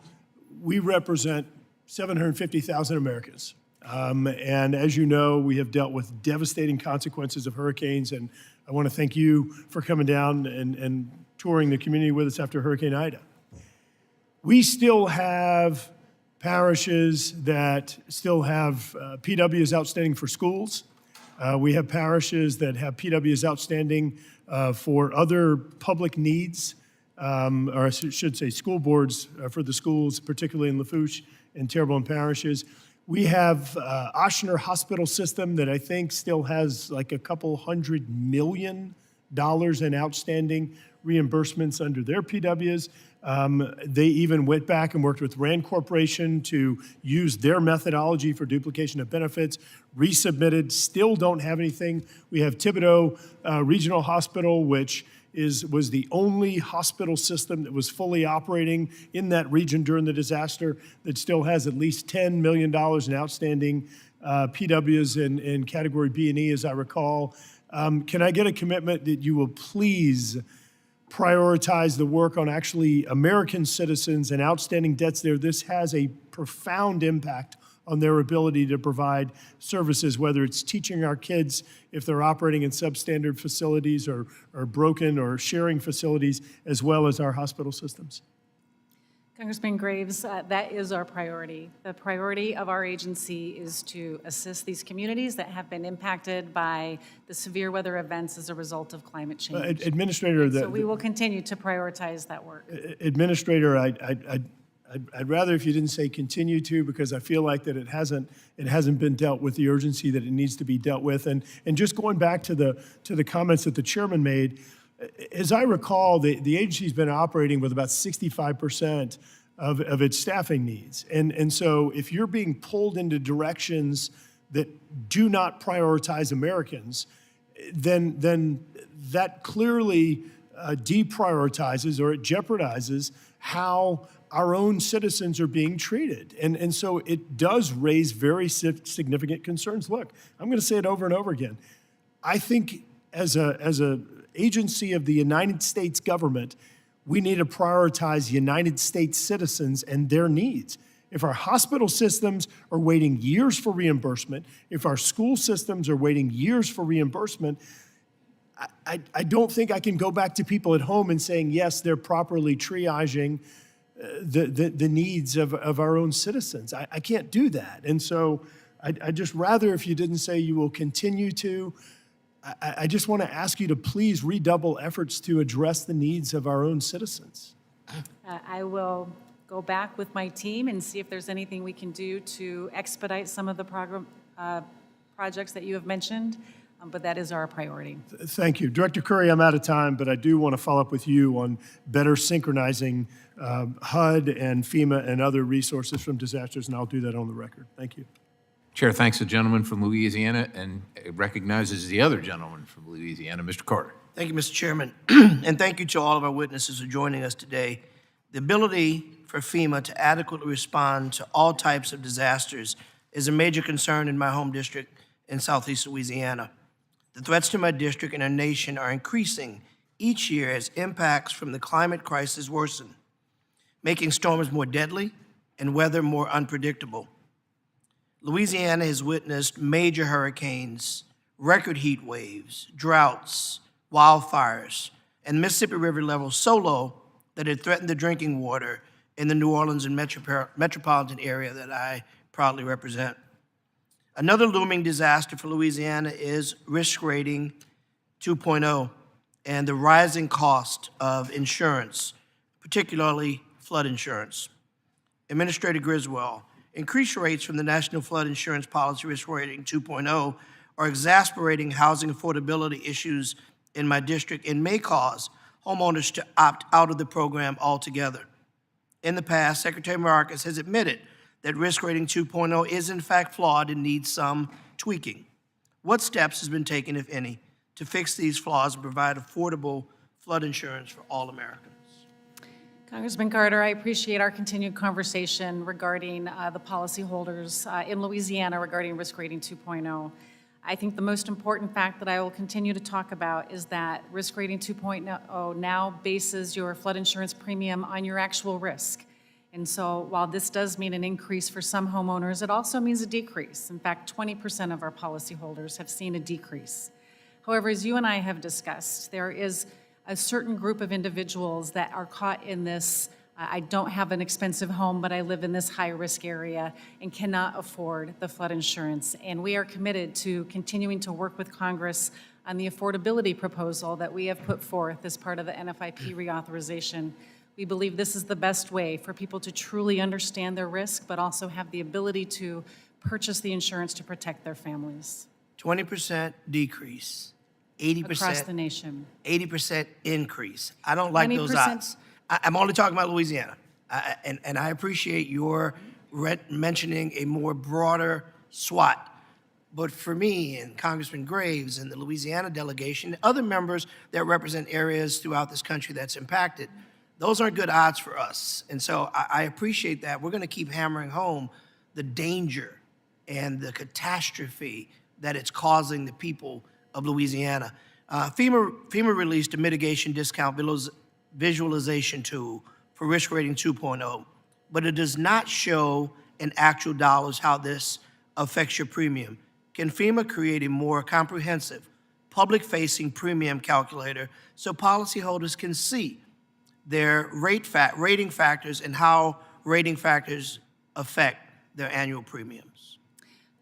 we represent 750,000 Americans. And as you know, we have dealt with devastating consequences of hurricanes, and I want to thank you for coming down and touring the community with us after Hurricane Ida. We still have parishes that still have PWs outstanding for schools. We have parishes that have PWs outstanding for other public needs, or I should say school boards for the schools, particularly in Lafourche and Terrebonne parishes. We have Ochsner Hospital System that I think still has like a couple $100 million in outstanding reimbursements under their PWs. They even went back and worked with Rand Corporation to use their methodology for duplication of benefits, resubmitted, still don't have anything. We have Thibodeau Regional Hospital, which was the only hospital system that was fully operating in that region during the disaster that still has at least $10 million in outstanding PWs in category B and E, as I recall. Can I get a commitment that you will please prioritize the work on actually American citizens and outstanding debts there? This has a profound impact on their ability to provide services, whether it's teaching our kids if they're operating in substandard facilities or broken or sharing facilities, as well as our hospital systems. Congressman Graves, that is our priority. The priority of our agency is to assist these communities that have been impacted by the severe weather events as a result of climate change. Administrator, So we will continue to prioritize that work. Administrator, I'd rather if you didn't say continue to, because I feel like that it hasn't been dealt with the urgency that it needs to be dealt with. And just going back to the comments that the chairman made, as I recall, the agency's been operating with about 65% of its staffing needs. And so if you're being pulled into directions that do not prioritize Americans, then that clearly deprioritizes or it jeopardizes how our own citizens are being treated. And so it does raise very significant concerns. Look, I'm going to say it over and over again. I think as a agency of the United States government, we need to prioritize United States citizens and their needs. If our hospital systems are waiting years for reimbursement, if our school systems are waiting years for reimbursement, I don't think I can go back to people at home and saying, yes, they're properly triaging the needs of our own citizens. I can't do that. And so I just rather if you didn't say you will continue to, I just want to ask you to please redouble efforts to address the needs of our own citizens. I will go back with my team and see if there's anything we can do to expedite some of the projects that you have mentioned, but that is our priority. Thank you. Director Curry, I'm out of time, but I do want to follow up with you on better synchronizing HUD and FEMA and other resources from disasters, and I'll do that on the record. Thank you. Chair thanks the gentleman from Louisiana and recognizes the other gentleman from Louisiana, Mr. Carter. Thank you, Mr. Chairman, and thank you to all of our witnesses for joining us today. The ability for FEMA to adequately respond to all types of disasters is a major concern in my home district in Southeast Louisiana. The threats to my district and our nation are increasing each year as impacts from the climate crisis worsen, making storms more deadly and weather more unpredictable. Louisiana has witnessed major hurricanes, record heat waves, droughts, wildfires, and Mississippi River levels so low that it threatened the drinking water in the New Orleans and metropolitan area that I proudly represent. Another looming disaster for Louisiana is Risk Rating 2.0 and the rising cost of insurance, particularly flood insurance. Administrator Griswold, increased rates from the National Flood Insurance Policy Risk Rating 2.0 are exacerbating housing affordability issues in my district and may cause homeowners to opt out of the program altogether. In the past, Secretary Mayorkas has admitted that Risk Rating 2.0 is in fact flawed and needs some tweaking. What steps has been taken, if any, to fix these flaws and provide affordable flood insurance for all Americans? Congressman Carter, I appreciate our continued conversation regarding the policyholders in Louisiana regarding Risk Rating 2.0. I think the most important fact that I will continue to talk about is that Risk Rating 2.0 now bases your flood insurance premium on your actual risk. And so while this does mean an increase for some homeowners, it also means a decrease. In fact, 20% of our policyholders have seen a decrease. However, as you and I have discussed, there is a certain group of individuals that are caught in this, I don't have an expensive home, but I live in this high-risk area and cannot afford the flood insurance. And we are committed to continuing to work with Congress on the affordability proposal that we have put forth as part of the NFIP reauthorization. We believe this is the best way for people to truly understand their risk, but also have the ability to purchase the insurance to protect their families. 20% decrease, 80%. Across the nation. 80% increase. I don't like those 20%. odds. I'm only talking about Louisiana. And I appreciate your mentioning a more broader SWAT. But for me and Congressman Graves and the Louisiana delegation, and other members that represent areas throughout this country that's impacted, those aren't good odds for us. And so I appreciate that. We're going to keep hammering home the danger and the catastrophe that it's causing the people of Louisiana. FEMA released a mitigation discount visualization tool for Risk Rating 2.0, but it does not show in actual dollars how this affects your premium. Can FEMA create a more comprehensive, public-facing premium calculator so policyholders can see their rating factors and how rating factors affect their annual premiums?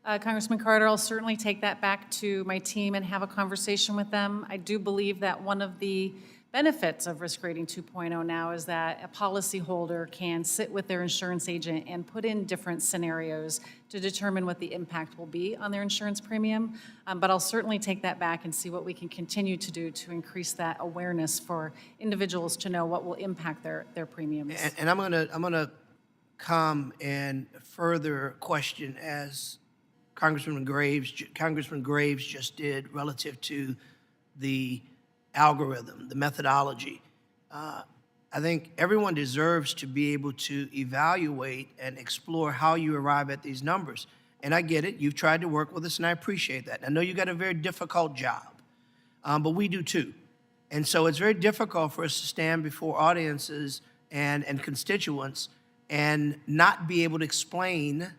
Congressman Carter, I'll certainly take that back to my team and have a conversation with them. I do believe that one of the benefits of Risk Rating 2.0 now is that a policyholder can sit with their insurance agent and put in different scenarios to determine what the impact will be on their insurance premium. But I'll certainly take that back and see what we can continue to do to increase that awareness for individuals to know what will impact their premiums. And I'm gonna come and further question, as Congressman Graves just did, relative to the algorithm, the methodology. I think everyone deserves to be able to evaluate and explore how you arrive at these numbers. and I get it, you've tried to work with us, and I appreciate that. I know you got a very difficult job, but we do too. And so it's very difficult for us to stand before audiences and constituents and not be able to explain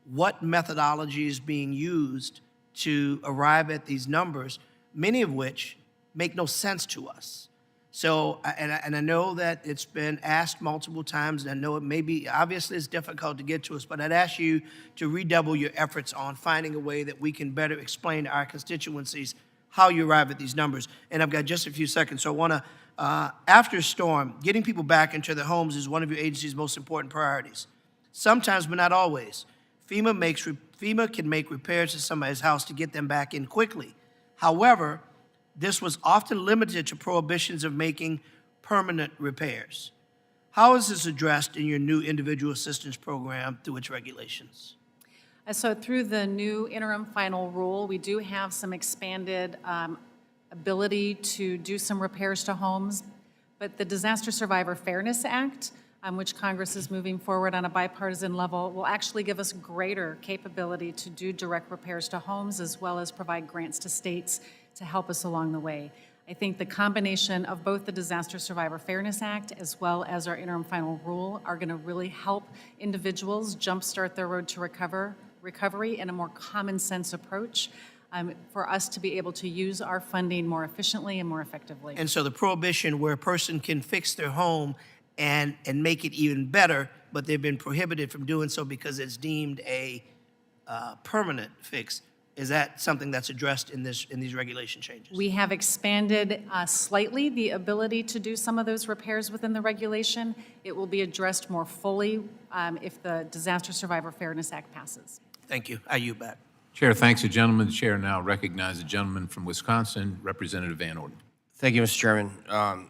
what methodology is being used to arrive at these numbers, many of which make no sense to us. So, and I know that it's been asked multiple times, and I know it may be, obviously it's difficult to get to us, but I'd ask you to redouble your efforts on finding a way that we can better explain to our constituencies how you arrive at these numbers. And I've got just a few seconds, so I want to, after a storm, getting people back into their homes is one of your agency's most important priorities. Sometimes, but not always. FEMA can make repairs to somebody's house to get them back in quickly. However, this was often limited to prohibitions of making permanent repairs. How is this addressed in your new individual assistance program through its regulations? So through the new interim final rule, we do have some expanded ability to do some repairs to homes, but the Disaster Survivor Fairness Act, which Congress is moving forward on a bipartisan level, will actually give us greater capability to do direct repairs to homes as well as provide grants to states to help us along the way. I think the combination of both the Disaster Survivor Fairness Act as well as our interim final rule are going to really help individuals jumpstart their road to recovery in a more common sense approach for us to be able to use our funding more efficiently and more effectively. And so the prohibition where a person can fix their home and make it even better, but they've been prohibited from doing so because it's deemed a permanent fix, is that something that's addressed in these regulation changes? We have expanded slightly the ability to do some of those repairs within the regulation. It will be addressed more fully if the Disaster Survivor Fairness Act passes. Thank you. I yield back. Chair thanks the gentleman. The chair now recognizes the gentleman from Wisconsin, Representative Van Orden. Thank you, Mr. Chairman.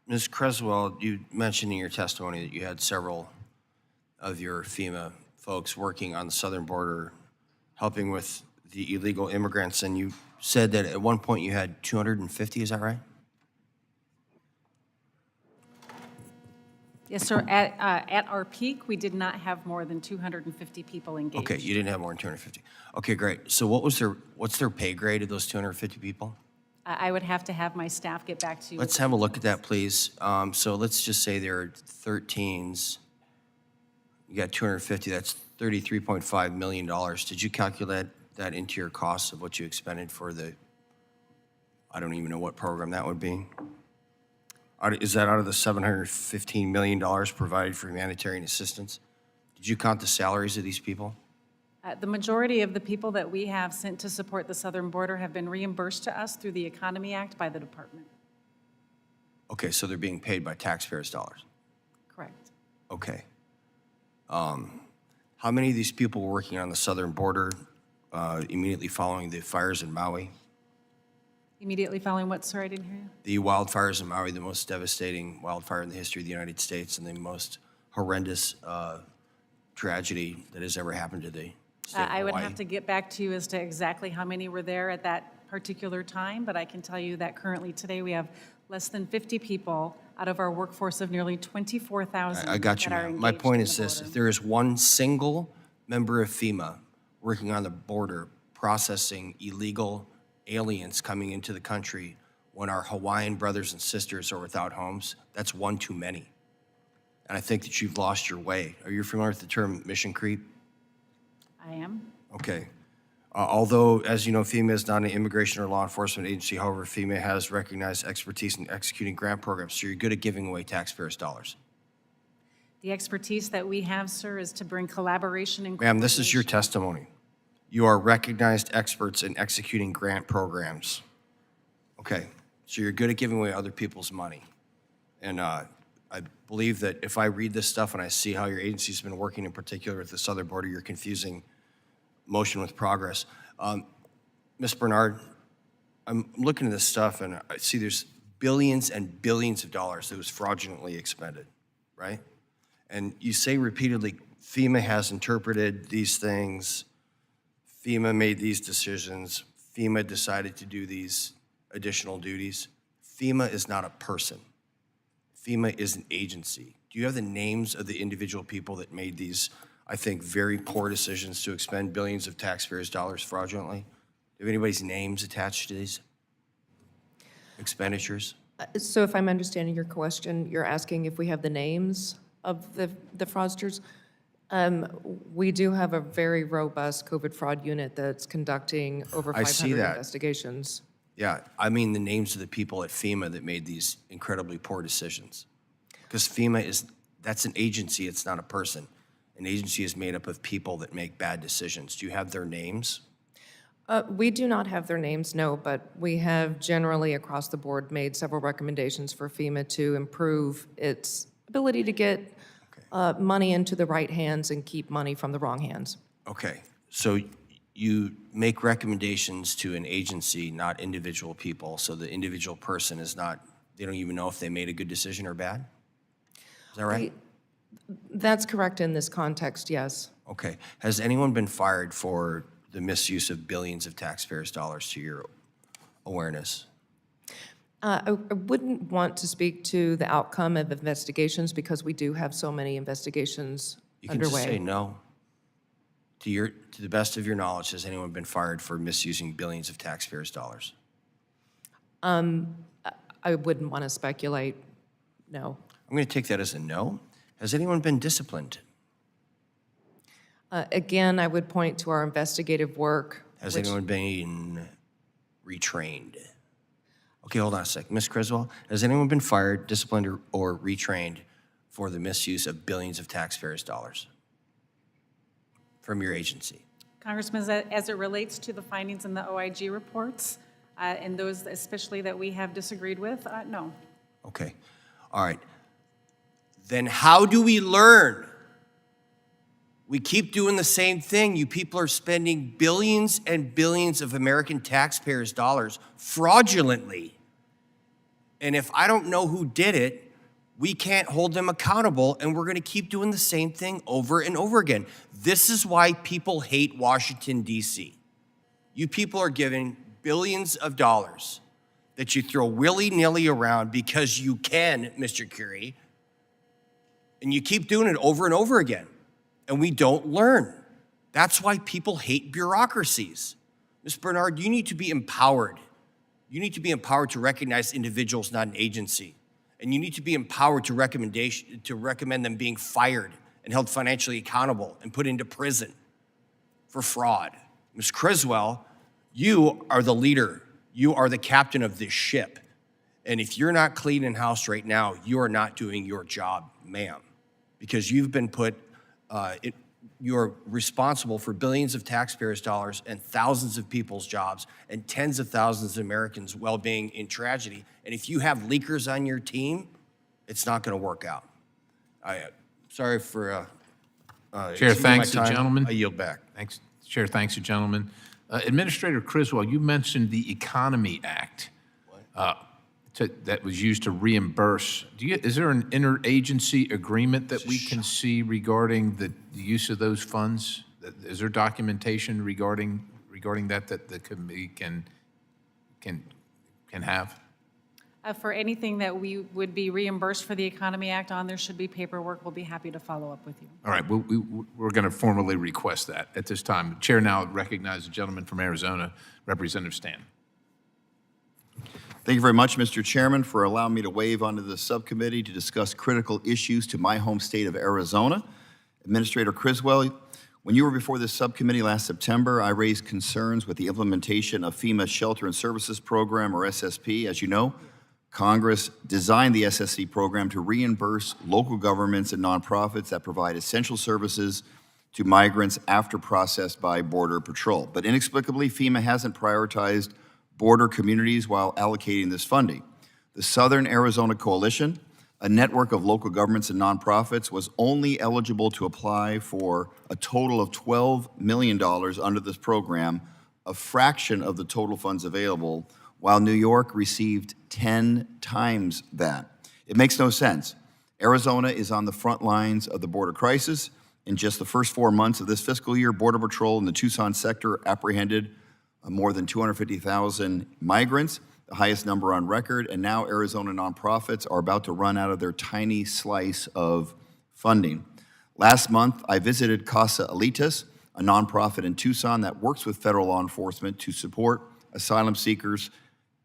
Ms. Creswell, you mentioned in your testimony that you had several of your FEMA folks working on the southern border, helping with the illegal immigrants, and you said that at one point you had 250, is that right? Yes, sir. At our peak, we did not have more than 250 people engaged. Okay, you didn't have more than 250. Okay, great. So what's their pay grade of those 250 people? I would have to have my staff get back to you. Let's have a look at that, please. So let's just say there are 13s. You got 250, that's $33.5 million. Did you calculate that into your costs of what you expended for the, I don't even know what program that would be? Is that out of the $715 million provided for humanitarian assistance? Did you count the salaries of these people? The majority of the people that we have sent to support the southern border have been reimbursed to us through the Economy Act by the department. Okay, so they're being paid by taxpayers' dollars. Correct. Okay. How many of these people were working on the southern border immediately following the fires in Maui? Immediately following what, sir? I didn't hear you. The wildfires in Maui, the most devastating wildfire in the history of the United States and the most horrendous tragedy that has ever happened to the state of I would Hawaii. have to get back to you as to exactly how many were there at that particular time, but I can tell you that currently today we have less than 50 people out of our workforce of nearly 24,000. I got you, that are ma'am. My engaged point in is the this: border. if there is one single member of FEMA working on the border processing illegal aliens coming into the country when our Hawaiian brothers and sisters are without homes, that's one too many. And I think that you've lost your way. Are you familiar with the term mission creep? I am. Okay. Although, as you know, FEMA is not an immigration or law enforcement agency, however, FEMA has recognized expertise in executing grant programs, so you're good at giving away taxpayers' dollars. The expertise that we have, sir, is to bring collaboration and Ma'am, this is your coordination. testimony. You are recognized experts in executing grant programs. Okay, so you're good at giving away other people's money. And I believe that if I read this stuff and I see how your agency's been working in particular with the southern border, you're confusing motion with progress. Ms. Bernard, I'm looking at this stuff and I see there's billions and billions of dollars that was fraudulently expended, right? And you say repeatedly, FEMA has interpreted these things, FEMA made these decisions, FEMA decided to do these additional duties. FEMA is not a person. FEMA is an agency. Do you have the names of the individual people that made these I think, very poor decisions to expend billions of taxpayers' dollars fraudulently? Do you have anybody's names attached to these expenditures? So if I'm understanding your question, you're asking if we have the names of the fraudsters? We do have a very robust COVID fraud unit that's conducting over I see 500 that. investigations. Yeah, I mean the names of the people at FEMA that made these incredibly poor decisions. Because FEMA that's an agency, it's not a person. An agency is made up of people that make bad decisions. Do you have their names? We do not have their names, no, but we have generally across the board made several recommendations for FEMA to improve its ability to get money into the right hands and keep money from the wrong hands. Okay, so you make recommendations to an agency, not individual people, so the individual person is not, they don't even know if they made a good decision or bad? Is that right? That's correct in this context, yes. Okay. Has anyone been fired for the misuse of billions of taxpayers' dollars, to your awareness? I wouldn't want to speak to the outcome of investigations because we do have so many investigations You can underway. just say no. To the best of your knowledge, has anyone been fired for misusing billions of taxpayers' dollars? I wouldn't want to speculate, no. I'm going to take that as a no. Has anyone been disciplined? Again, I would point to our investigative work. Has which- anyone been retrained? Okay, hold on a sec. Ms. Criswell, has anyone been fired, disciplined, or retrained for the misuse of billions of taxpayers' dollars from your agency? Congressman, as it relates to the findings in the OIG reports, and those especially that we have disagreed with, no. Okay, all right. Then how do we learn? We keep doing the same thing. You people are spending billions and billions of American taxpayers' dollars fraudulently. And if I don't know who did it, we can't hold them accountable, and we're going to keep doing the same thing over and over again. This is why people hate Washington, D.C. You people are giving billions of dollars that you throw willy-nilly around because you can, Mr. Curie, and you keep doing it over and over again, and we don't learn. That's why people hate bureaucracies. Ms. Bernard, you need to be empowered. You need to be empowered to recognize individuals, not an agency. And you need to be empowered to recommend them being fired and held financially accountable and put into prison for fraud. Ms. Criswell, you are the leader. You are the captain of this ship. And if you're not cleaning house right now, you are not doing your job, ma'am, because you've been put, you're responsible for billions of taxpayers' dollars and thousands of people's jobs and tens of thousands of Americans' well-being in tragedy. And if you have leakers on your team, it's not going to work out. Sorry for Chair, exceeding thanks my to time. gentlemen. I yield back. Thanks, Chair, thanks to gentlemen. Administrator Criswell, you mentioned the Economy Act that was used to reimburse. Is there an interagency agreement that we can see regarding the use of those funds? Is there documentation regarding that the committee can have? For anything that we would be reimbursed for the Economy Act on, there should be paperwork. We'll be happy to follow up with you. All right, we're going to formally request that at this time. The Chair now recognizes the gentleman from Arizona, Representative Stan. Thank you very much, Mr. Chairman, for allowing me to waive onto the subcommittee to discuss critical issues to my home state of Arizona. Administrator Criswell, when you were before this subcommittee last September, I raised concerns with the implementation of FEMA's Shelter and Services Program, or SSP. As you know, Congress designed the SSC program to reimburse local governments and nonprofits that provide essential services to migrants after processed by Border Patrol. But inexplicably, FEMA hasn't prioritized border communities while allocating this funding. The Southern Arizona Coalition, a network of local governments and nonprofits, was only eligible to apply for a total of $12 million under this program, a fraction of the total funds available, while New York received 10 times that. It makes no sense. Arizona is on the front lines of the border crisis. In just the first 4 months of this fiscal year, Border Patrol in the Tucson sector apprehended more than 250,000 migrants, the highest number on record, and now Arizona nonprofits are about to run out of their tiny slice of funding. Last month, I visited Casa Alitas, a nonprofit in Tucson that works with federal law enforcement to support asylum seekers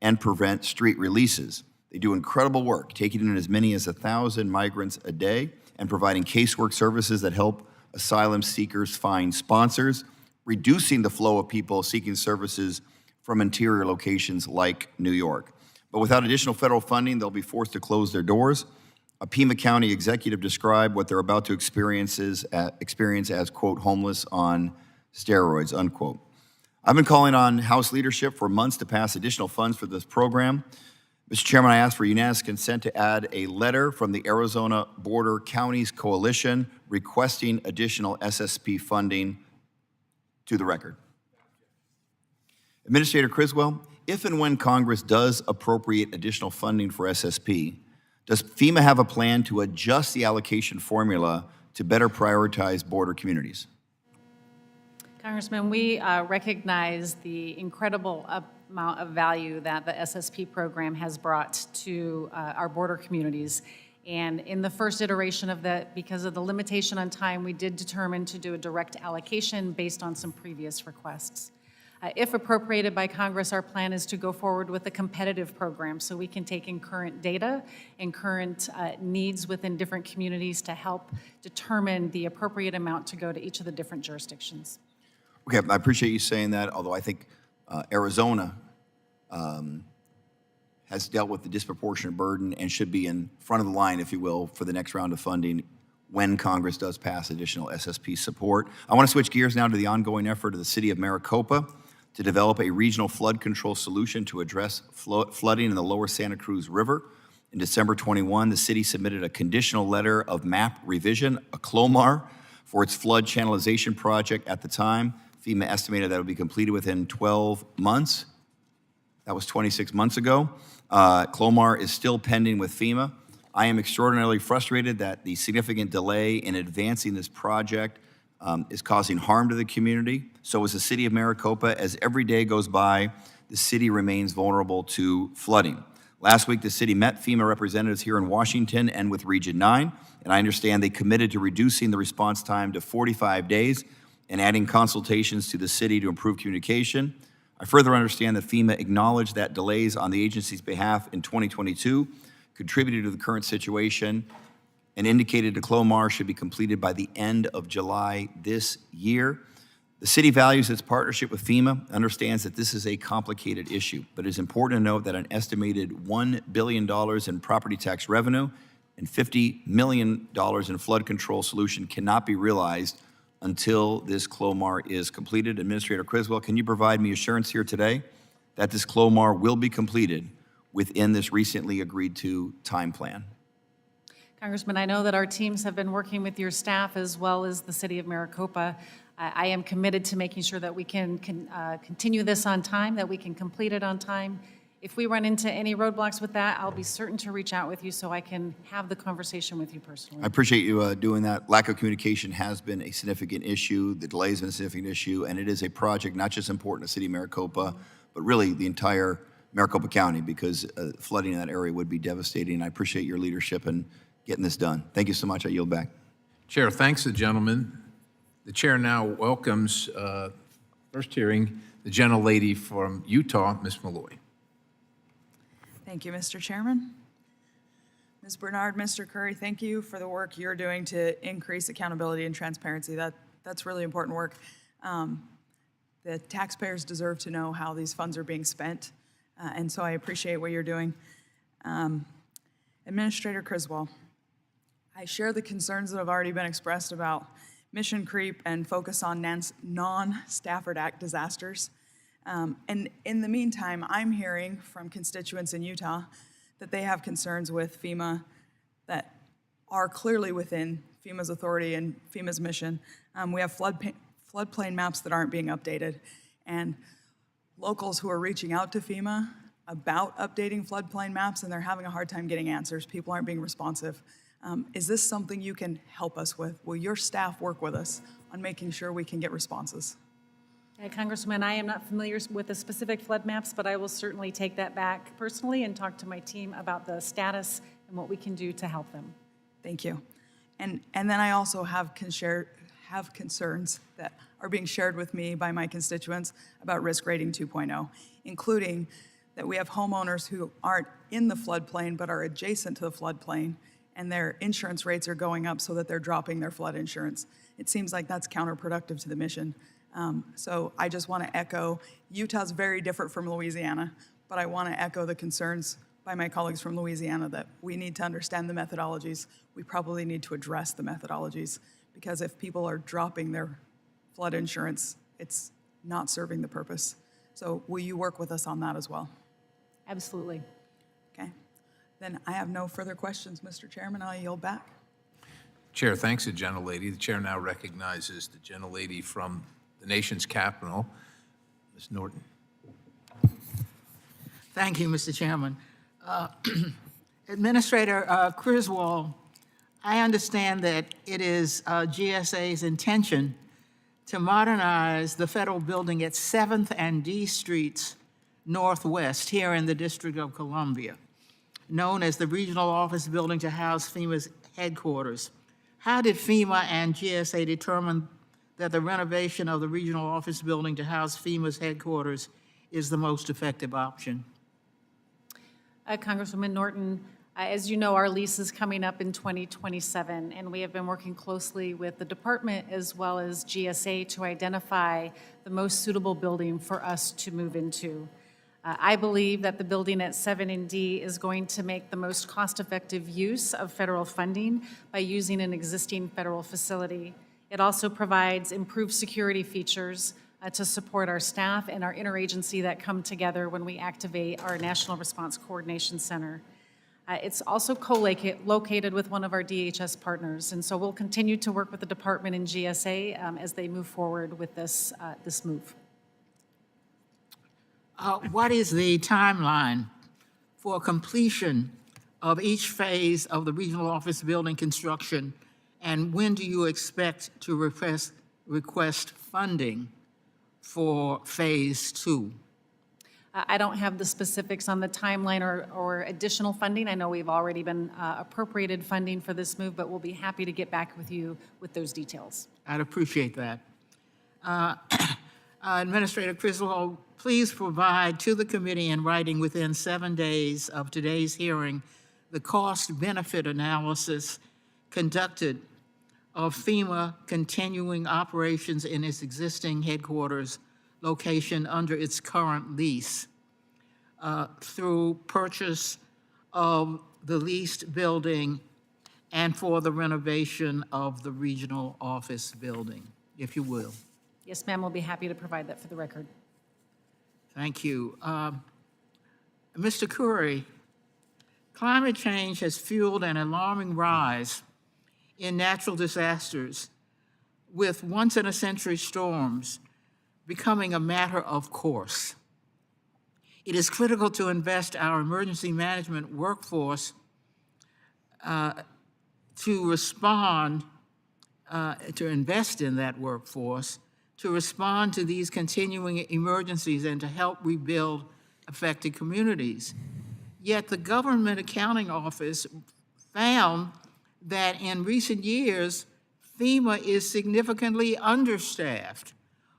and prevent street releases. They do incredible work, taking in as many as 1,000 migrants a day and providing casework services that help asylum seekers find sponsors, reducing the flow of people seeking services from interior locations like New York. But without additional federal funding, they'll be forced to close their doors. A Pima County executive described what they're about to experience as, quote, homeless on steroids, unquote. I've been calling on House leadership for months to pass additional funds for this program. Mr. Chairman, I ask for unanimous consent to add a letter from the Arizona Border Counties Coalition requesting additional SSP funding to the record. Administrator Criswell, if and when Congress does appropriate additional funding for SSP, does FEMA have a plan to adjust the allocation formula to better prioritize border communities? Congressman, we recognize the incredible amount of value that the SSP program has brought to our border communities. And in the first iteration of that, because of the limitation on time, we did determine to do a direct allocation based on some previous requests. If appropriated by Congress, our plan is to go forward with a competitive program so we can take in current data and current needs within different communities to help determine the appropriate amount to go to each of the different jurisdictions. Okay, I appreciate you saying that, although I think Arizona has dealt with the disproportionate burden and should be in front of the line, if you will, for the next round of funding when Congress does pass additional SSP support. I want to switch gears now to the ongoing effort of the city of Maricopa to develop a regional flood control solution to address flooding in the lower Santa Cruz River. In December 21, the city submitted a conditional letter of map revision, a CLOMAR, for its flood channelization project at the time. FEMA estimated that it would be completed within 12 months. That was 26 months ago. CLOMAR is still pending with FEMA. I am extraordinarily frustrated that the significant delay in advancing this project is causing harm to the community. So is the city of Maricopa. As every day goes by, the city remains vulnerable to flooding. Last week, the city met FEMA representatives here in Washington and with Region 9, and I understand they committed to reducing the response time to 45 days and adding consultations to the city to improve communication. I further understand that FEMA acknowledged that delays on the agency's behalf in 2022 contributed to the current situation and indicated the CLOMAR should be completed by the end of July this year. The city values its partnership with FEMA, understands that this is a complicated issue, but it is important to note that an estimated $1 billion in property tax revenue and $50 million in flood control solution cannot be realized until this CLOMAR is completed. Administrator Criswell, can you provide me assurance here today that this CLOMAR will be completed within this recently agreed to time plan? Congressman, I know that our teams have been working with your staff as well as the city of Maricopa. I am committed to making sure that we can continue this on time, that we can complete it on time. If we run into any roadblocks with that, I'll be certain to reach out with you so I can have the conversation with you personally. I appreciate you doing that. Lack of communication has been a significant issue. The delay has been a significant issue, and it is a project not just important to the city of Maricopa, but really the entire Maricopa County, because flooding in that area would be devastating. I appreciate your leadership in getting this done. Thank you so much. I yield back. Chair, thanks the gentleman. The chair now welcomes, first hearing, the gentlelady from Utah, Ms. Malloy. Thank you, Mr. Chairman. Ms. Bernard, Mr. Curry, thank you for the work you're doing to increase accountability and transparency. That's really important work. The taxpayers deserve to know how these funds are being spent, and so I appreciate what you're doing. Administrator Criswell, I share the concerns that have already been expressed about mission creep and focus on non-Stafford Act disasters. And in the meantime, I'm hearing from constituents in Utah that they have concerns with FEMA that are clearly within FEMA's authority and FEMA's mission. We have floodplain maps that aren't being updated, and locals who are reaching out to FEMA about updating floodplain maps, and they're having a hard time getting answers. People aren't being responsive. Is this something you can help us with? Will your staff work with us on making sure we can get responses? Congressman, I am not familiar with the specific flood maps, but I will certainly take that back personally and talk to my team about the status and what we can do to help them. Thank you. And then I also have concerns that are being shared with me by my constituents about risk rating 2.0, including that we have homeowners who aren't in the floodplain but are adjacent to the floodplain, and their insurance rates are going up so that they're dropping their flood insurance. It seems like that's counterproductive to the mission. So I just want to echo, Utah's very different from Louisiana, but I want to echo the concerns by my colleagues from Louisiana that we need to understand the methodologies. We probably need to address the methodologies, because if people are dropping their flood insurance, it's not serving the purpose. So will you work with us on that as well? Absolutely. Okay. Then I have no further questions, Mr. Chairman. I'll yield back. Chair thanks the gentlelady. The chair now recognizes the gentlelady from the nation's capital, Ms. Norton. Thank you, Mr. Chairman. Administrator Criswell, I understand that it is GSA's intention to modernize the federal building at 7th and D Streets Northwest here in the District of Columbia, known as the Regional Office Building to house FEMA's headquarters. How did FEMA and GSA determine that the renovation of the Regional Office Building to house FEMA's headquarters is the most effective option? Congresswoman Norton, as you know, our lease is coming up in 2027, and we have been working closely with the department as well as GSA to identify the most suitable building for us to move into. I believe that the building at 7 and D is going to make the most cost-effective use of federal funding by using an existing federal facility. It also provides improved security features to support our staff and our interagency that come together when we activate our National Response Coordination Center. It's also co-located with one of our DHS partners, and so we'll continue to work with the department and GSA as they move forward with this move. What is the timeline for completion of each phase of the Regional Office Building construction, and when do you expect to request funding for Phase 2? I don't have the specifics on the timeline or additional funding. I know we've already been appropriated funding for this move, but we'll be happy to get back with you with those details. I'd appreciate that. Administrator Criswell, please provide to the committee in writing within 7 days of today's hearing the cost-benefit analysis conducted of FEMA continuing operations in its existing headquarters location under its current lease through purchase of the leased building and for the renovation of the regional office building, if you will. Yes, ma'am, we'll be happy to provide that for the record. Thank you. Mr. Curry, climate change has fueled an alarming rise in natural disasters, with once-in-a-century storms becoming a matter of course. It is critical to invest our emergency management workforce to invest in that workforce, to respond to these continuing emergencies and to help rebuild affected communities. Yet the Government Accounting Office found that in recent years, FEMA is significantly understaffed,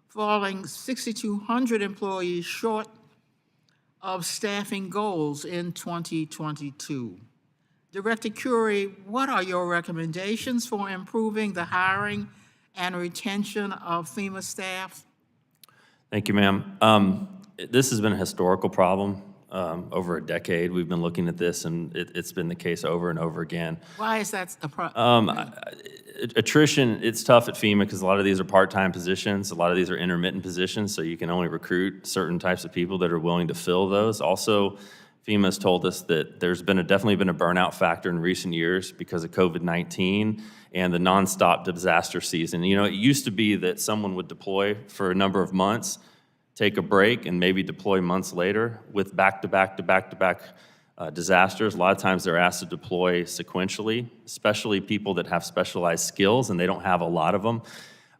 falling 6,200 employees short of staffing goals in 2022. Director Curry, what are your recommendations for improving the hiring and retention of FEMA staff? Thank you, ma'am. This has been a historical problem. Over a decade, we've been looking at this, and it's been the case over and over again. Why is that a problem? Attrition, it's tough at FEMA because a lot of these are part-time positions. A lot of these are intermittent positions, so you can only recruit certain types of people that are willing to fill those. Also, FEMA has told us that there's definitely been a burnout factor in recent years because of COVID-19 and the nonstop disaster season. You know, it used to be that someone would deploy for a number of months, take a break, and maybe deploy months later. With back-to-back disasters, a lot of times they're asked to deploy sequentially, especially people that have specialized skills, and they don't have a lot of them.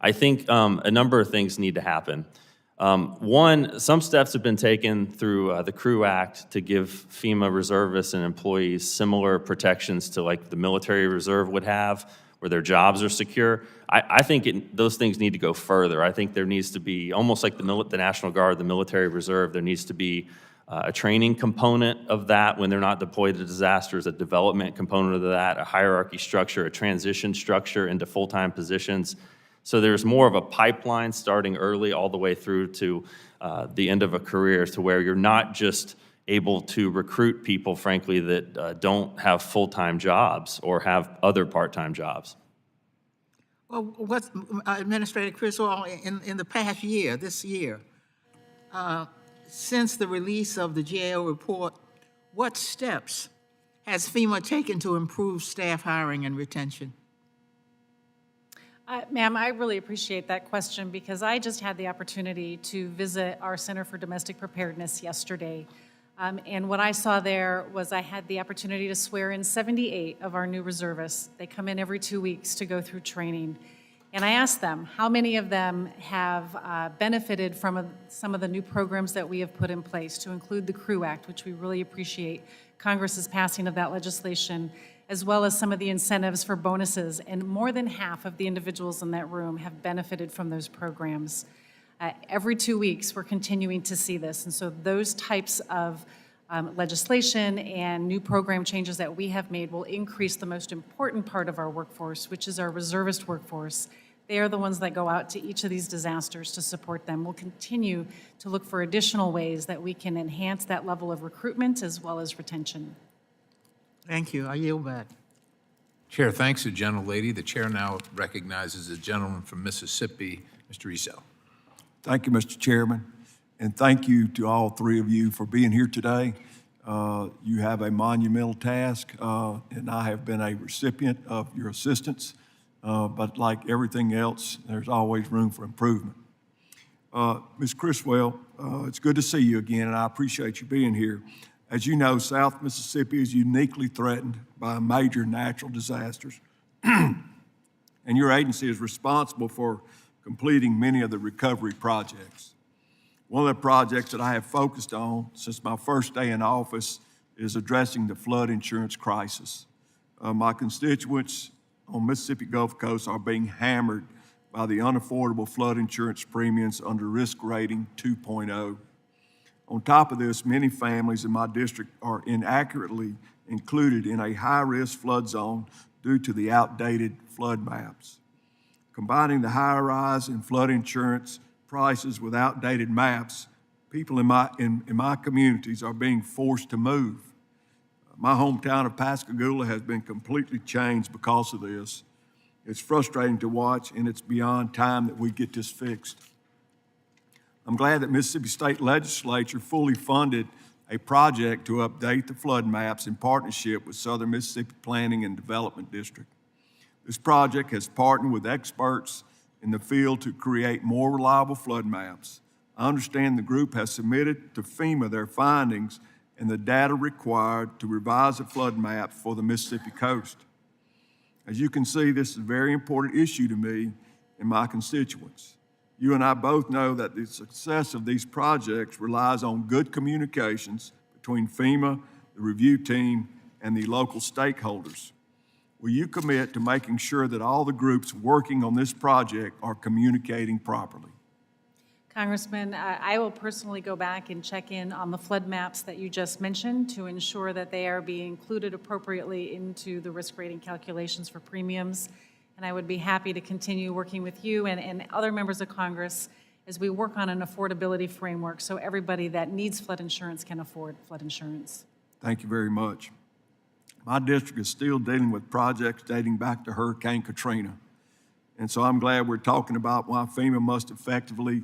I think a number of things need to happen. One, some steps have been taken through the CREW Act to give FEMA reservists and employees similar protections to like the military reserve would have, where their jobs are secure. I think those things need to go further. I think there needs to be, almost like the National Guard, the military reserve, there needs to be a training component of that when they're not deployed to disasters, a development component of that, a hierarchy structure, a transition structure into full-time positions. So there's more of a pipeline starting early all the way through to the end of a career, to where you're not just able to recruit people, frankly, that don't have full-time jobs or have other part-time jobs. Well, what's, Administrator Criswell, in the past year, this year, since the release of the GAO report, what steps has FEMA taken to improve staff hiring and retention? Ma'am, I really appreciate that question because I just had the opportunity to visit our Center for Domestic Preparedness yesterday. And what I saw there was I had the opportunity to swear in 78 of our new reservists. They come in every 2 weeks to go through training. And I asked them how many of them have benefited from some of the new programs that we have put in place, to include the CREW Act, which we really appreciate Congress's passing of that legislation, as well as some of the incentives for bonuses. And more than half of the individuals in that room have benefited from those programs. Every 2 weeks, we're continuing to see this. And so those types of legislation and new program changes that we have made will increase the most important part of our workforce, which is our reservist workforce. They are the ones that go out to each of these disasters to support them. We'll continue to look for additional ways that we can enhance that level of recruitment as well as retention. Thank you. I yield back. Chair thanks the gentlelady. The chair now recognizes the gentleman from Mississippi, Mr. Rizzo. Thank you, Mr. Chairman, and thank you to all three of you for being here today. You have a monumental task, and I have been a recipient of your assistance, but like everything else, there's always room for improvement. Ms. Criswell, it's good to see you again, and I appreciate you being here. As you know, South Mississippi is uniquely threatened by major natural disasters, and your agency is responsible for completing many of the recovery projects. One of the projects that I have focused on since my first day in office is addressing the flood insurance crisis. My constituents on Mississippi Gulf Coast are being hammered by the unaffordable flood insurance premiums under risk rating 2.0. On top of this, many families in my district are inaccurately included in a high-risk flood zone due to the outdated flood maps. Combining the high rise in flood insurance prices with outdated maps, people in my communities are being forced to move. My hometown of Pascagoula has been completely changed because of this. It's frustrating to watch, and it's beyond time that we get this fixed. I'm glad that Mississippi State Legislature fully funded a project to update the flood maps in partnership with Southern Mississippi Planning and Development District. This project has partnered with experts in the field to create more reliable flood maps. I understand the group has submitted to FEMA their findings and the data required to revise the flood maps for the Mississippi coast. As you can see, this is a very important issue to me and my constituents. You and I both know that the success of these projects relies on good communications between FEMA, the review team, and the local stakeholders. Will you commit to making sure that all the groups working on this project are communicating properly? Congressman, I will personally go back and check in on the flood maps that you just mentioned to ensure that they are being included appropriately into the risk rating calculations for premiums. And I would be happy to continue working with you and other members of Congress as we work on an affordability framework so everybody that needs flood insurance can afford flood insurance. Thank you very much. My district is still dealing with projects dating back to Hurricane Katrina. And so I'm glad we're talking about why FEMA must effectively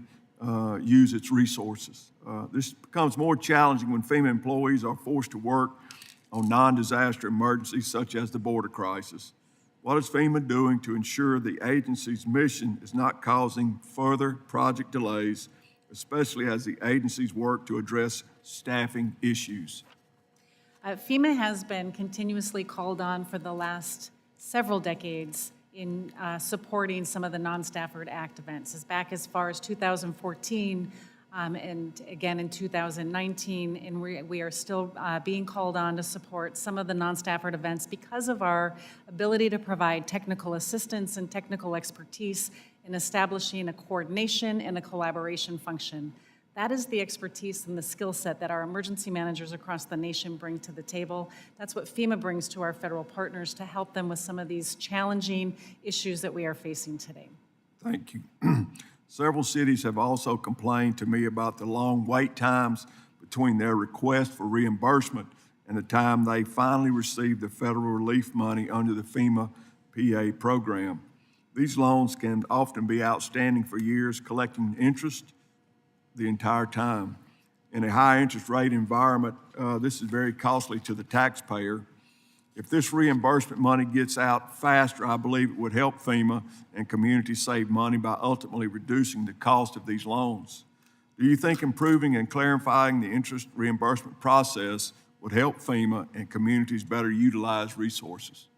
use its resources. This becomes more challenging when FEMA employees are forced to work on non-disaster emergencies such as the border crisis. What is FEMA doing to ensure the agency's mission is not causing further project delays, especially as the agencies work to address staffing issues? FEMA has been continuously called on for the last several decades in supporting some of the non-Stafford Act events. Back as far as 2014, And again, in 2019, and we are still being called on to support some of the non-Stafford events because of our ability to provide technical assistance and technical expertise in establishing a coordination and a collaboration function. That is the expertise and the skill set that our emergency managers across the nation bring to the table. That's what FEMA brings to our federal partners to help them with some of these challenging issues that we are facing today. Thank you. Several cities have also complained to me about the long wait times between their request for reimbursement and the time they finally receive the federal relief money under the FEMA PA program. These loans can often be outstanding for years, collecting interest the entire time. In a high interest rate environment, this is very costly to the taxpayer. If this reimbursement money gets out faster, I believe it would help FEMA and communities save money by ultimately reducing the cost of these loans. Do you think improving and clarifying the interest reimbursement process would help FEMA and communities better utilize resources?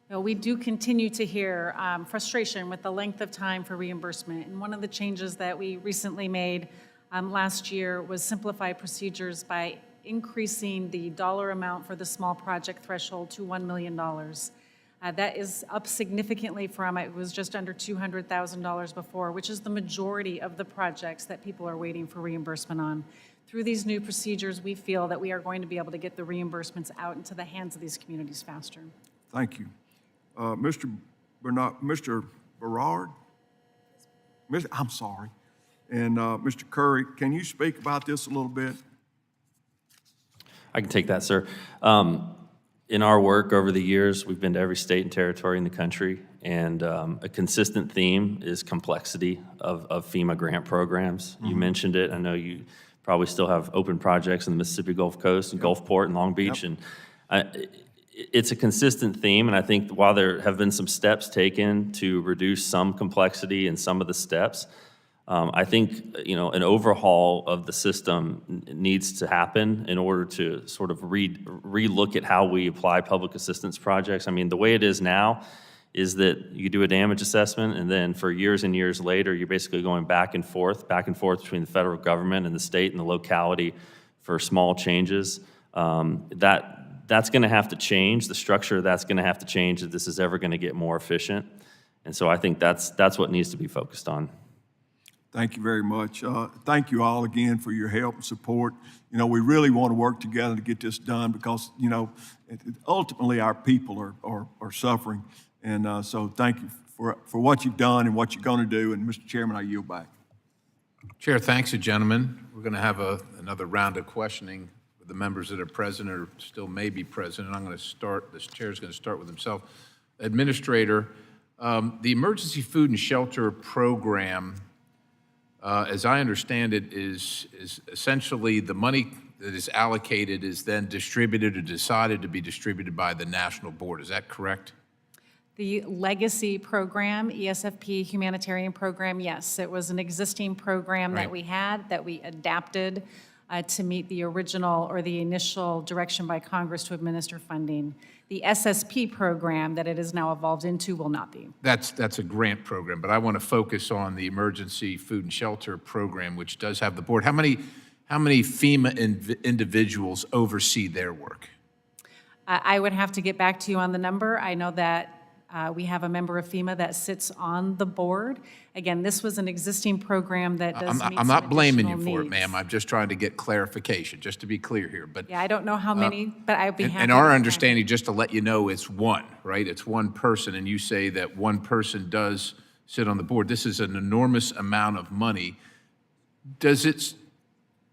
Well, we do continue to hear frustration with the length of time for reimbursement. And one of the changes that we recently made last year was simplify procedures by increasing the dollar amount for the small project threshold to $1 million. That is up significantly from, it was just under $200,000 before, which is the majority of the projects that people are waiting for reimbursement on. Through these new procedures, we feel that we are going to be able to get the reimbursements out into the hands of these communities faster. Thank you. Mr. Berard? I'm sorry. And Mr. Curry, can you speak about this a little bit? I can take that, sir. In our work over the years, we've been to every state and territory in the country, and a consistent theme is complexity of FEMA grant programs. You mentioned it. I know you probably still have open projects in the Mississippi Gulf Coast and Gulfport and Long Beach, and it's a consistent theme, and I think while there have been some steps taken to reduce some complexity in some of the steps, I think, an overhaul of the system needs to happen in order to sort of re-look at how we apply public assistance projects. I mean, the way it is now is that you do a damage assessment, and then for years and years later, you're basically going back and forth between the federal government and the state and the locality for small changes. That's going to have to change. The structure of that's going to have to change if this is ever going to get more efficient. And so I think that's what needs to be focused on. Thank you very much. Thank you all again for your help and support. We really want to work together to get this done because, ultimately our people are suffering. And so thank you for what you've done and what you're going to do. And Mr. Chairman, I yield back. Chair, thanks, gentlemen. We're going to have another round of questioning with the members that are present or still may be present. And I'm going to start, this chair is going to start with himself. Administrator, the Emergency Food and Shelter Program, as I understand it, is essentially the money that is allocated is then distributed or decided to be distributed by the national board. Is that correct? The legacy program, ESFP humanitarian program, yes, it was an existing program that we had that we adapted to meet the original or the initial direction by Congress to administer funding. The SSP program that it has now evolved into will not be. That's a grant program, but I want to focus on the Emergency Food and Shelter Program, which does have the board. How many FEMA individuals oversee their work? I would have to get back to you on the number. I know that we have a member of FEMA that sits on the board. Again, this was an existing program that does meet I'm not blaming you some for it, additional ma'am. I'm just trying to get clarification, just to be clear here. But yeah, I don't know how many, but I'd be happy. and our understanding, just to let you know, it's one, right? It's one person, and you say that one person does sit on the board. This is an enormous amount of money.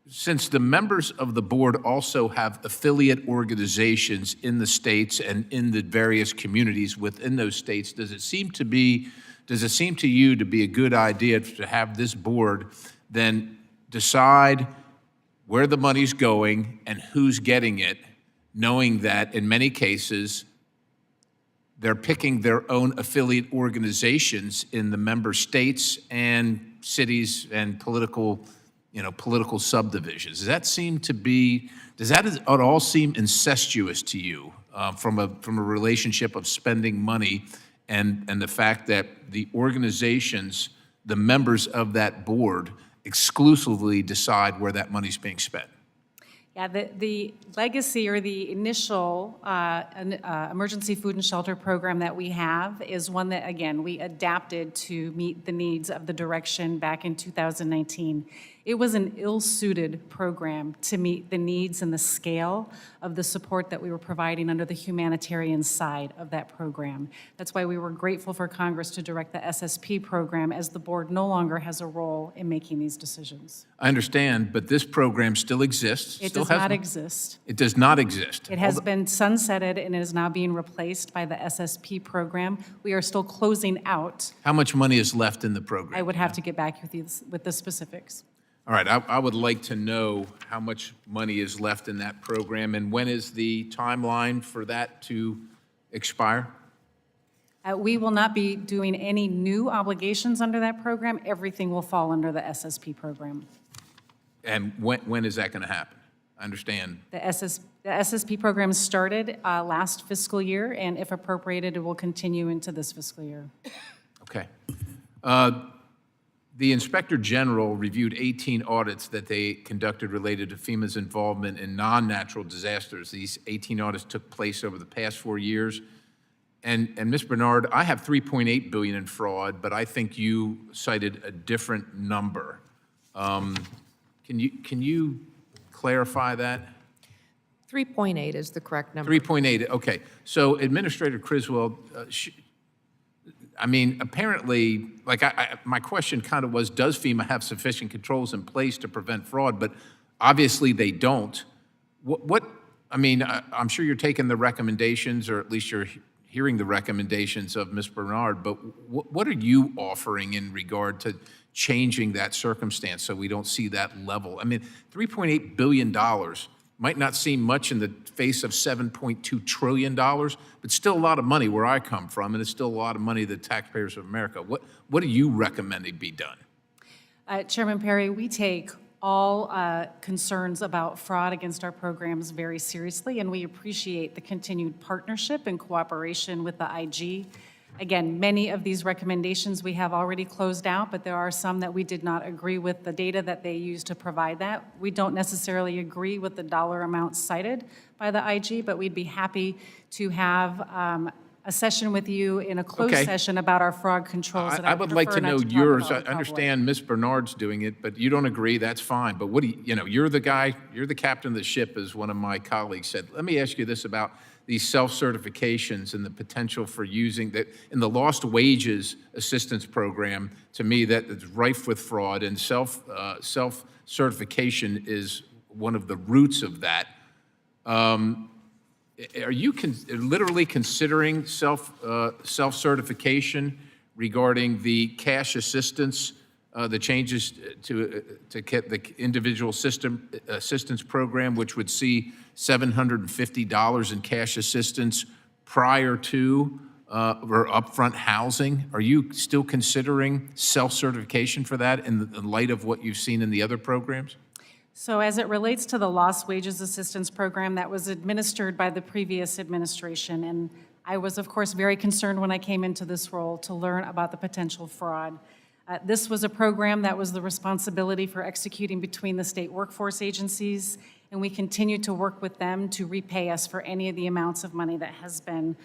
Since the members of the board also have affiliate organizations in the states and in the various communities within those states, does it seem to you to be a good idea to have this board then decide where the money's going and who's getting it, knowing that in many cases they're picking their own affiliate organizations in the member states and cities and political subdivisions? Does that at all seem incestuous to you from a relationship of spending money and the fact that the organizations, the members of that board, exclusively decide where that money's being spent? Yeah, the legacy or the initial emergency food and shelter program that we have is one that, again, we adapted to meet the needs of the direction back in 2019. It was an ill-suited program to meet the needs and the scale of the support that we were providing under the humanitarian side of that program. That's why we were grateful for Congress to direct the SSP program, as the board no longer has a role in making these decisions. I understand, but this program still exists. It still does has- not exist. It does not exist. It has been sunsetted and it is now being replaced by the SSP program. We are still closing out. How much money is left in the program? I would have to get back with you with the specifics. All right, I would like to know how much money is left in that program, and when is the timeline for that to expire? We will not be doing any new obligations under that program. Everything will fall under the SSP program. And when is that going to happen? I understand. The SSP program started last fiscal year, and if appropriated, it will continue into this fiscal year. Okay. The Inspector General reviewed 18 audits that they conducted related to FEMA's involvement in non-natural disasters. These 18 audits took place over the past 4 years. And Ms. Bernard, I have $3.8 billion in fraud, but I think you cited a different number. Can you clarify that? 3.8 is the correct number. 3.8, okay. So Administrator Criswell, apparently, my question kind of was, does FEMA have sufficient controls in place to prevent fraud? But obviously they don't. I'm sure you're taking the recommendations, or at least you're hearing the recommendations of Ms. Bernard, but what are you offering in regard to changing that circumstance so we don't see that level? $3.8 billion might not seem much in the face of $7.2 trillion, but still a lot of money where I come from, and it's still a lot of money to the taxpayers of America. What are you recommending be done? Chairman Perry, we take all concerns about fraud against our programs very seriously, and we appreciate the continued partnership and cooperation with the IG. Again, many of these recommendations we have already closed out, but there are some that we did not agree with the data that they used to provide that. We don't necessarily agree with the dollar amounts cited by the IG, but we'd be happy to have a session with you in a closed Okay. session about our fraud controls. and I would like to prefer not know talk yours. about I it public. understand Ms. Bernard's doing it, but you don't agree, that's fine. But what do you're the guy, you're the captain of the ship, as one of my colleagues said. Let me ask you this about these self-certifications and the potential for using that in the lost wages assistance program. To me, that is rife with fraud, and self-certification is one of the roots of that. Are you literally considering self-certification regarding the cash assistance, the changes to the individual assistance program, which would see $750 in cash assistance prior to or upfront housing? Are you still considering self-certification for that in light of what you've seen in the other programs? So as it relates to the Lost Wages Assistance Program that was administered by the previous administration, and I was, of course, very concerned when I came into this role to learn about the potential fraud. This was a program that was the responsibility for executing between the state workforce agencies, and we continue to work with them to repay us for any of the amounts of money that has been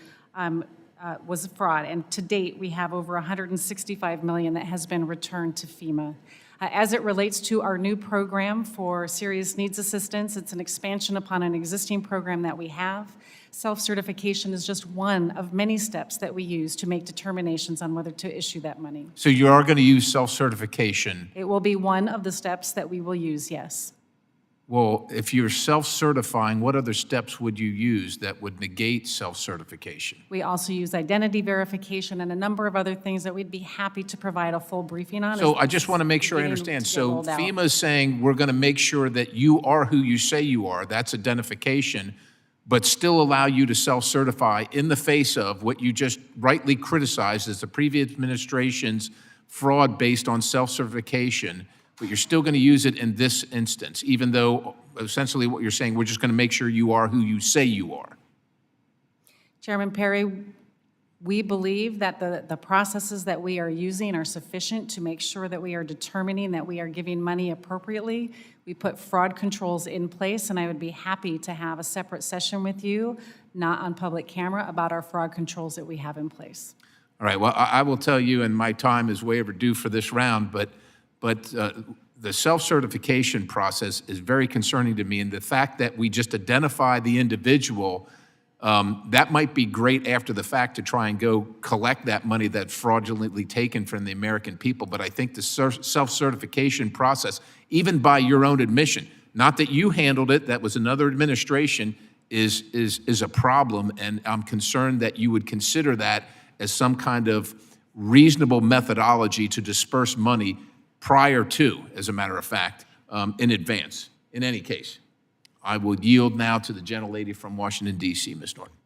was fraud. And to date, we have over $165 million that has been returned to FEMA. As it relates to our new program for serious needs assistance, it's an expansion upon an existing program that we have. Self-certification is just one of many steps that we use to make determinations on whether to issue that money. So you are going to use self-certification. It will be one of the steps that we will use, yes. Well, if you're self-certifying, what other steps would you use that would negate self-certification? We also use identity verification and a number of other things that we'd be happy to provide a full briefing on. So as I just want to make sure I beginning understand. to get So rolled out. FEMA is saying we're going to make sure that you are who you say you are. That's identification, but still allow you to self-certify in the face of what you just rightly criticized as the previous administration's fraud based on self-certification, but you're still going to use it in this instance, even though essentially what you're saying, we're just going to make sure you are who you say you are. Chairman Perry, We believe that the processes that we are using are sufficient to make sure that we are determining that we are giving money appropriately. We put fraud controls in place, and I would be happy to have a separate session with you, not on public camera, about our fraud controls that we have in place. All right, well, I will tell you, and my time is way overdue for this round, but the self-certification process is very concerning to me, and the fact that we just identify the individual, that might be great after the fact to try and go collect that money that's fraudulently taken from the American people, but I think the self-certification process, even by your own admission, not that you handled it, that was another administration, is a problem, and I'm concerned that you would consider that as some kind of reasonable methodology to disperse money prior to, as a matter of fact, in advance. In any case, I will yield now to the gentlelady from Washington, D.C., Ms. Norton.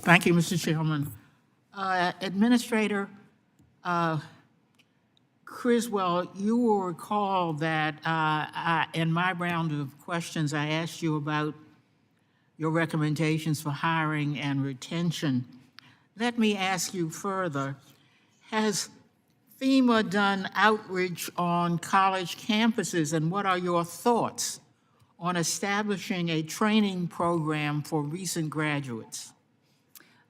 Thank you, Mr. Chairman. Administrator Criswell, you will recall that in my round of questions, I asked you about your recommendations for hiring and retention. Let me ask you further. Has FEMA done outreach on college campuses, and what are your thoughts on establishing a training program for recent graduates?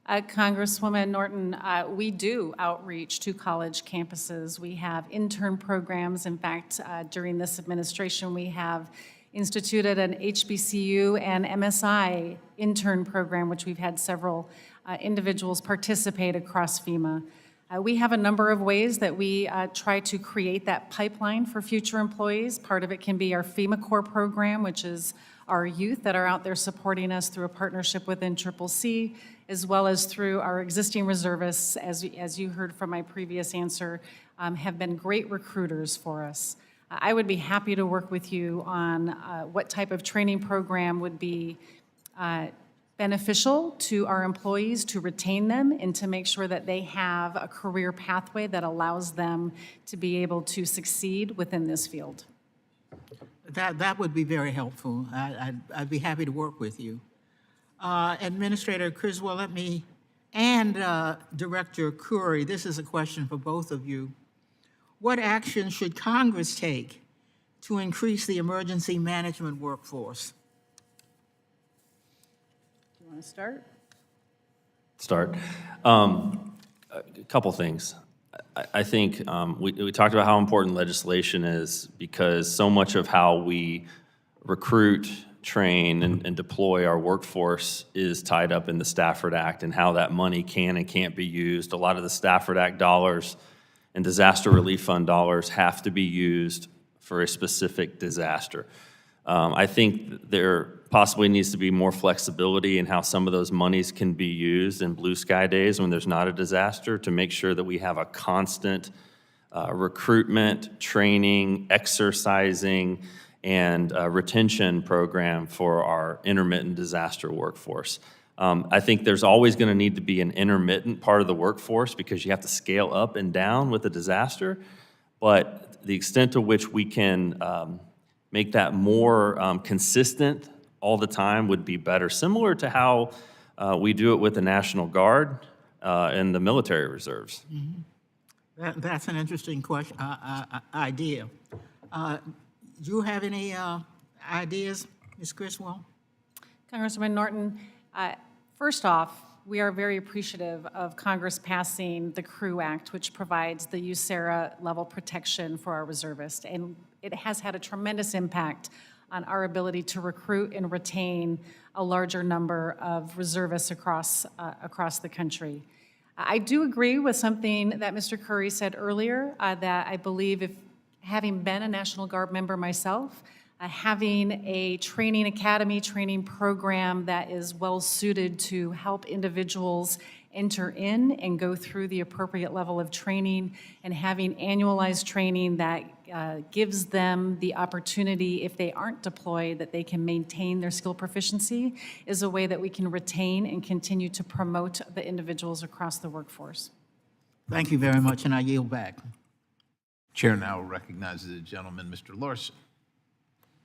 Congresswoman Norton, we do outreach to college campuses. We have intern programs. In fact, during this administration, we have instituted an HBCU and MSI intern program, which we've had several individuals participate across FEMA. We have a number of ways that we try to create that pipeline for future employees. Part of it can be our FEMA Core program, which is our youth that are out there supporting us through a partnership with NCCC, as well as through our existing reservists, as you heard from my previous answer, have been great recruiters for us. I would be happy to work with you on what type of training program would be beneficial to our employees, to retain them, and to make sure that they have a career pathway that allows them to be able to succeed within this field. That would be very helpful. I'd be happy to work with you. Administrator Criswell, and Director Curry, this is a question for both of you. What action should Congress take to increase the emergency management workforce? Do you want to start? A couple things. I think we talked about how important legislation is, because so much of how we recruit, train, and deploy our workforce is tied up in the Stafford Act and how that money can and can't be used. A lot of the Stafford Act dollars and disaster relief fund dollars have to be used for a specific disaster. I think there possibly needs to be more flexibility in how some of those monies can be used in blue sky days when there's not a disaster, to make sure that we have a constant recruitment, training, exercising, and retention program for our intermittent disaster workforce. I think there's always going to need to be an intermittent part of the workforce, because you have to scale up and down with a disaster, but the extent to which we can make that more consistent all the time would be better, similar to how we do it with the National Guard and the military reserves. Mm-hmm. That's an interesting question, idea. Do you have any ideas, Ms. Criswell? Congresswoman Norton, first off, we are very appreciative of Congress passing the CREW Act, which provides the USERRA level protection for our reservists. And it has had a tremendous impact on our ability to recruit and retain a larger number of reservists across the country. I do agree with something that Mr. Curry said earlier, that I believe, if having been a National Guard member myself, having a training academy, training program that is well-suited to help individuals enter in and go through the appropriate level of training, and having annualized training that gives them the opportunity, if they aren't deployed, that they can maintain their skill proficiency, is a way that we can retain and continue to promote the individuals across the workforce. Thank you very much, and I yield back. Chair now recognizes the gentleman, Mr. Larson.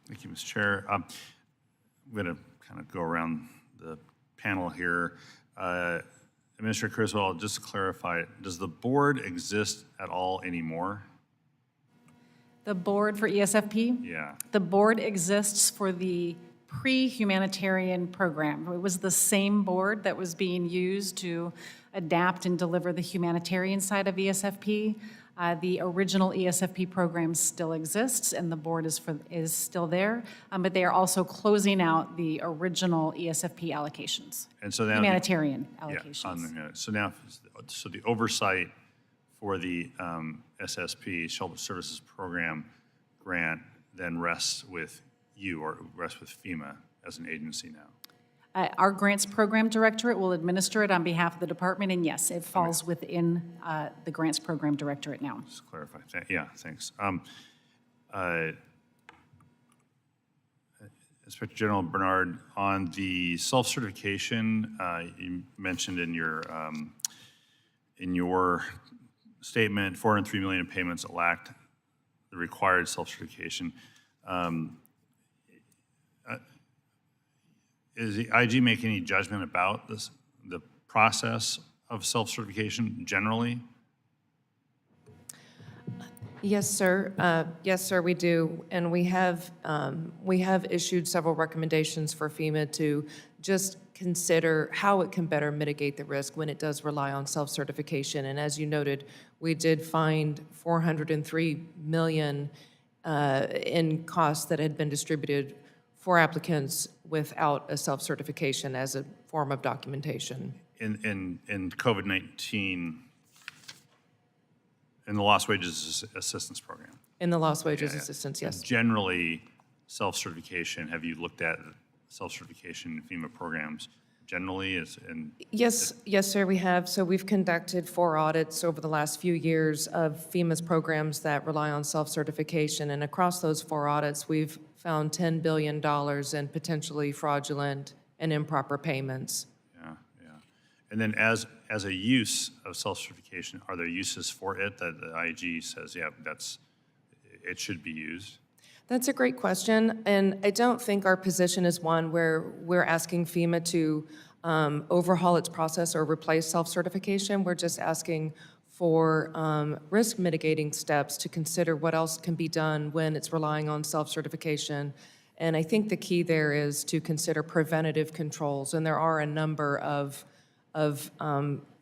Thank you, Mr. Chair. I'm going to kind of go around the panel here. Administrator Criswell, just to clarify, does the board exist at all anymore? The board for ESFP? Yeah. The board exists for the pre-humanitarian program. It was the same board that was being used to adapt and deliver the humanitarian side of ESFP. The original ESFP program still exists, and the board is still there, but they are also closing out the original ESFP allocations, And so now humanitarian Yeah, allocations. so the oversight for the SSP, Shelter Services Program grant, then rests with you or rests with FEMA as an agency now? Our grants program directorate will administer it on behalf of the department, and yes, it falls within the grants program directorate now. Just clarify. Yeah, thanks. Inspector General Bernard, on the self-certification, you mentioned in your statement, 403 million in payments that lacked the required self-certification. Is the IG making any judgment about the process of self-certification generally? Yes, sir. Yes, sir, we do. And we have issued several recommendations for FEMA to just consider how it can better mitigate the risk when it does rely on self-certification. And as you noted, we did find $403 million in costs that had been distributed for applicants without a self-certification as a form of documentation. In COVID-19, in the Lost Wages Assistance Program? In the lost wages assistance, yes. Generally, self-certification, have you looked at self-certification in FEMA programs generally? Yes, sir, we have. So we've conducted 4 audits over the last few years of FEMA's programs that rely on self-certification. And across those 4 audits, we've found $10 billion in potentially fraudulent and improper payments. Yeah. And then as a use of self-certification, are there uses for it that the IG says, yeah, it should be used? That's a great question, and I don't think our position is one where we're asking FEMA to overhaul its process or replace self-certification. We're just asking for risk mitigating steps to consider what else can be done when it's relying on self-certification. And I think the key there is to consider preventative controls, and there are a number of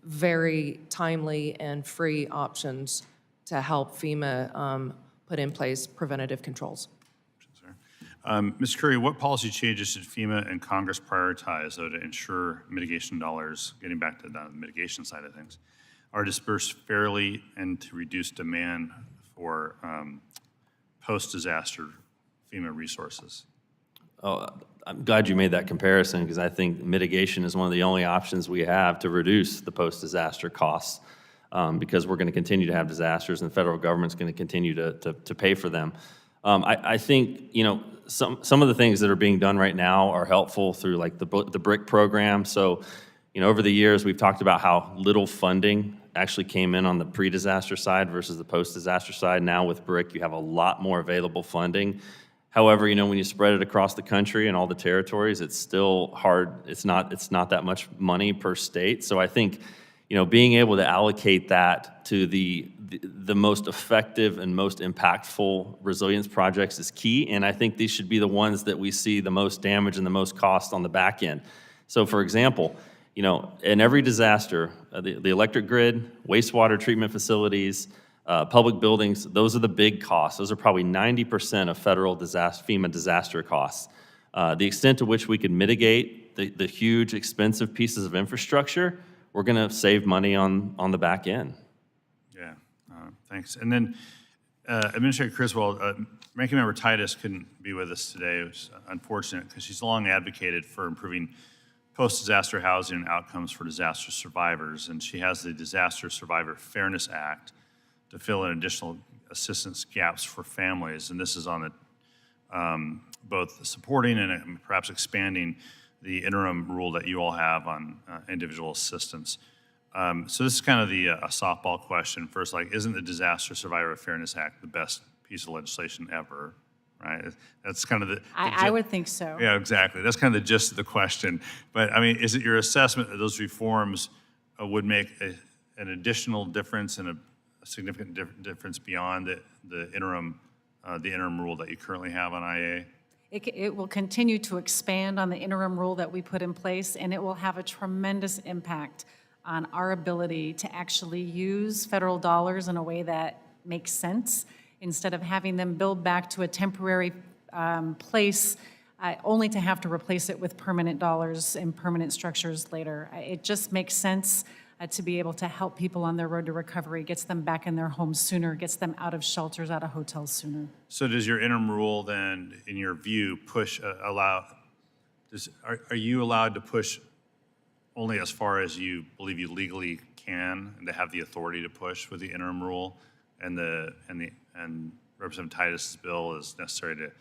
very timely and free options to help FEMA put in place preventative controls. Ms. Curry, what policy changes should FEMA and Congress prioritize, though, to ensure mitigation dollars, getting back to the mitigation side of things, are dispersed fairly and to reduce demand for post-disaster FEMA resources? Oh, I'm glad you made that comparison because I think mitigation is one of the only options we have to reduce the post-disaster costs because we're going to continue to have disasters and the federal government's going to continue to pay for them. I think, some of the things that are being done right now are helpful through like the BRIC program. So, over the years, we've talked about how little funding actually came in on the pre-disaster side versus the post-disaster side. Now with BRIC, you have a lot more available funding. However, when you spread it across the country and all the territories, it's still hard. It's not that much money per state. So I think, being able to allocate that to the most effective and most impactful resilience projects is key. And I think these should be the ones that we see the most damage and the most cost on the back end. So for example, in every disaster, the electric grid, wastewater treatment facilities, public buildings, those are the big costs. Those are probably 90% of federal FEMA disaster costs. The extent to which we can mitigate the huge, expensive pieces of infrastructure, we're going to save money on the back end. Yeah, thanks. And then Administrator Criswell, Ranking Member Titus couldn't be with us today. It was unfortunate because she's long advocated for improving post-disaster housing and outcomes for disaster survivors, and she has the Disaster Survivor Fairness Act to fill in additional assistance gaps for families, and this is on both supporting and perhaps expanding the interim rule that you all have on individual assistance. So this is kind of a softball question. First, isn't the Disaster Survivor Fairness Act the best piece of legislation ever? Right? That's kind of I would think so. Yeah, exactly. That's kind of the gist of the question. But I mean, is it your assessment that those reforms would make an additional difference and a significant difference beyond the interim rule that you currently have on IA? It will continue to expand on the interim rule that we put in place, and it will have a tremendous impact on our ability to actually use federal dollars in a way that makes sense, instead of having them build back to a temporary place, only to have to replace it with permanent dollars and permanent structures later. It just makes sense to be able to help people on their road to recovery, gets them back in their homes sooner, gets them out of shelters, out of hotels sooner. So does your interim rule then, in your view, are you allowed to push only as far as you believe you legally can and to have the authority to push with the interim rule, and Representative Titus's bill is necessary to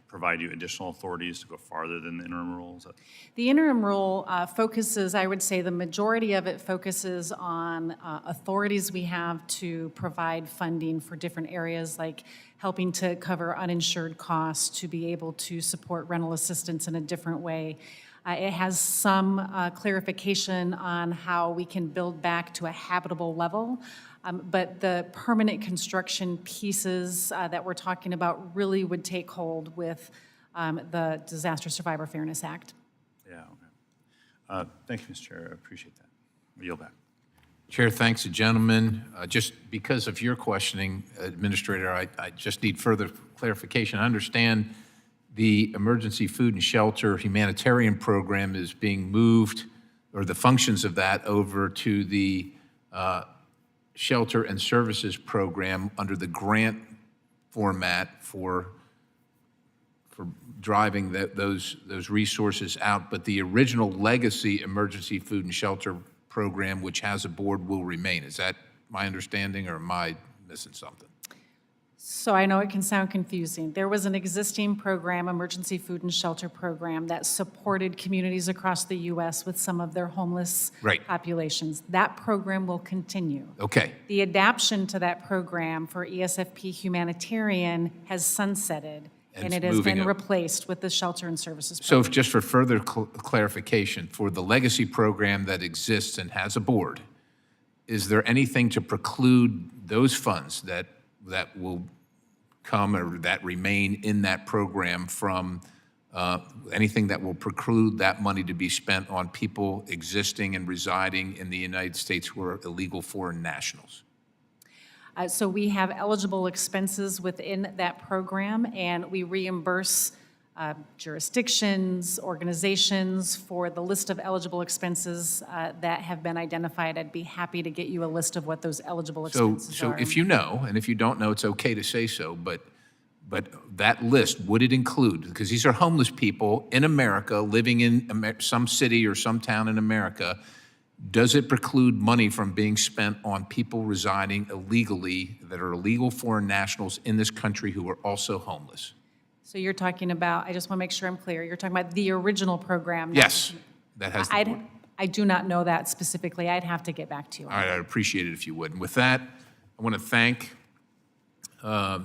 provide you additional authorities to go farther than the interim rules? The interim rule focuses, I would say the majority of it focuses on authorities we have to provide funding for different areas, like helping to cover uninsured costs, to be able to support rental assistance in a different way. It has some clarification on how we can build back to a habitable level. But the permanent construction pieces that we're talking about really would take hold with the Disaster Survivor Fairness Act. Yeah, okay. Thank you, Mr. Chair. I appreciate that. I yield back. Chair, thanks, gentlemen. Just because of your questioning, Administrator, I just need further clarification. I understand the Emergency Food and Shelter Humanitarian Program is being moved, or the functions of that, over to the Shelter and Services Program under the grant format for driving those resources out. But the original legacy Emergency Food and Shelter Program, which has a board, will remain. Is that my understanding, or am I missing something? So I know it can sound confusing. There was an existing program, Emergency Food and Shelter Program, that supported communities across the U.S. with some of their homeless populations. That program will continue. Okay. The adaption to that program for ESFP Humanitarian has sunsetted, and it has been replaced with the Shelter and Services Program. So just for further clarification, for the legacy program that exists and has a board, is there anything to preclude those funds that will come or that remain in that program from anything that will preclude that money to be spent on people existing and residing in the United States who are illegal foreign nationals? So we have eligible expenses within that program, and we reimburse jurisdictions, organizations for the list of eligible expenses that have been identified. I'd be happy to get you a list of what those eligible expenses So are. if you know, and if you don't know, it's okay to say so, but that list, would it include, because these are homeless people in America, living in some city or some town in America, does it preclude money from being spent on people residing illegally that are illegal foreign nationals in this country who are also homeless? So you're talking about, I just want to make sure I'm clear, you're talking about the original program? Yes, that has the board. I do not know that specifically. I'd have to get back to you on All right, I'd appreciate it if you would. And with that, I want to thank, let's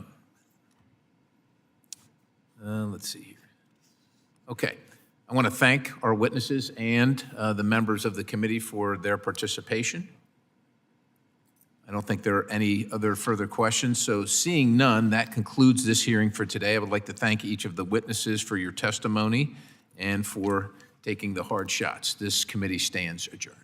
see here. Okay. I want to thank our witnesses and the members of the committee for their participation. I don't think there are any other further questions, so seeing none, that concludes this hearing for today. I would like to thank each of the witnesses for your testimony and for taking the hard shots. This committee stands adjourned.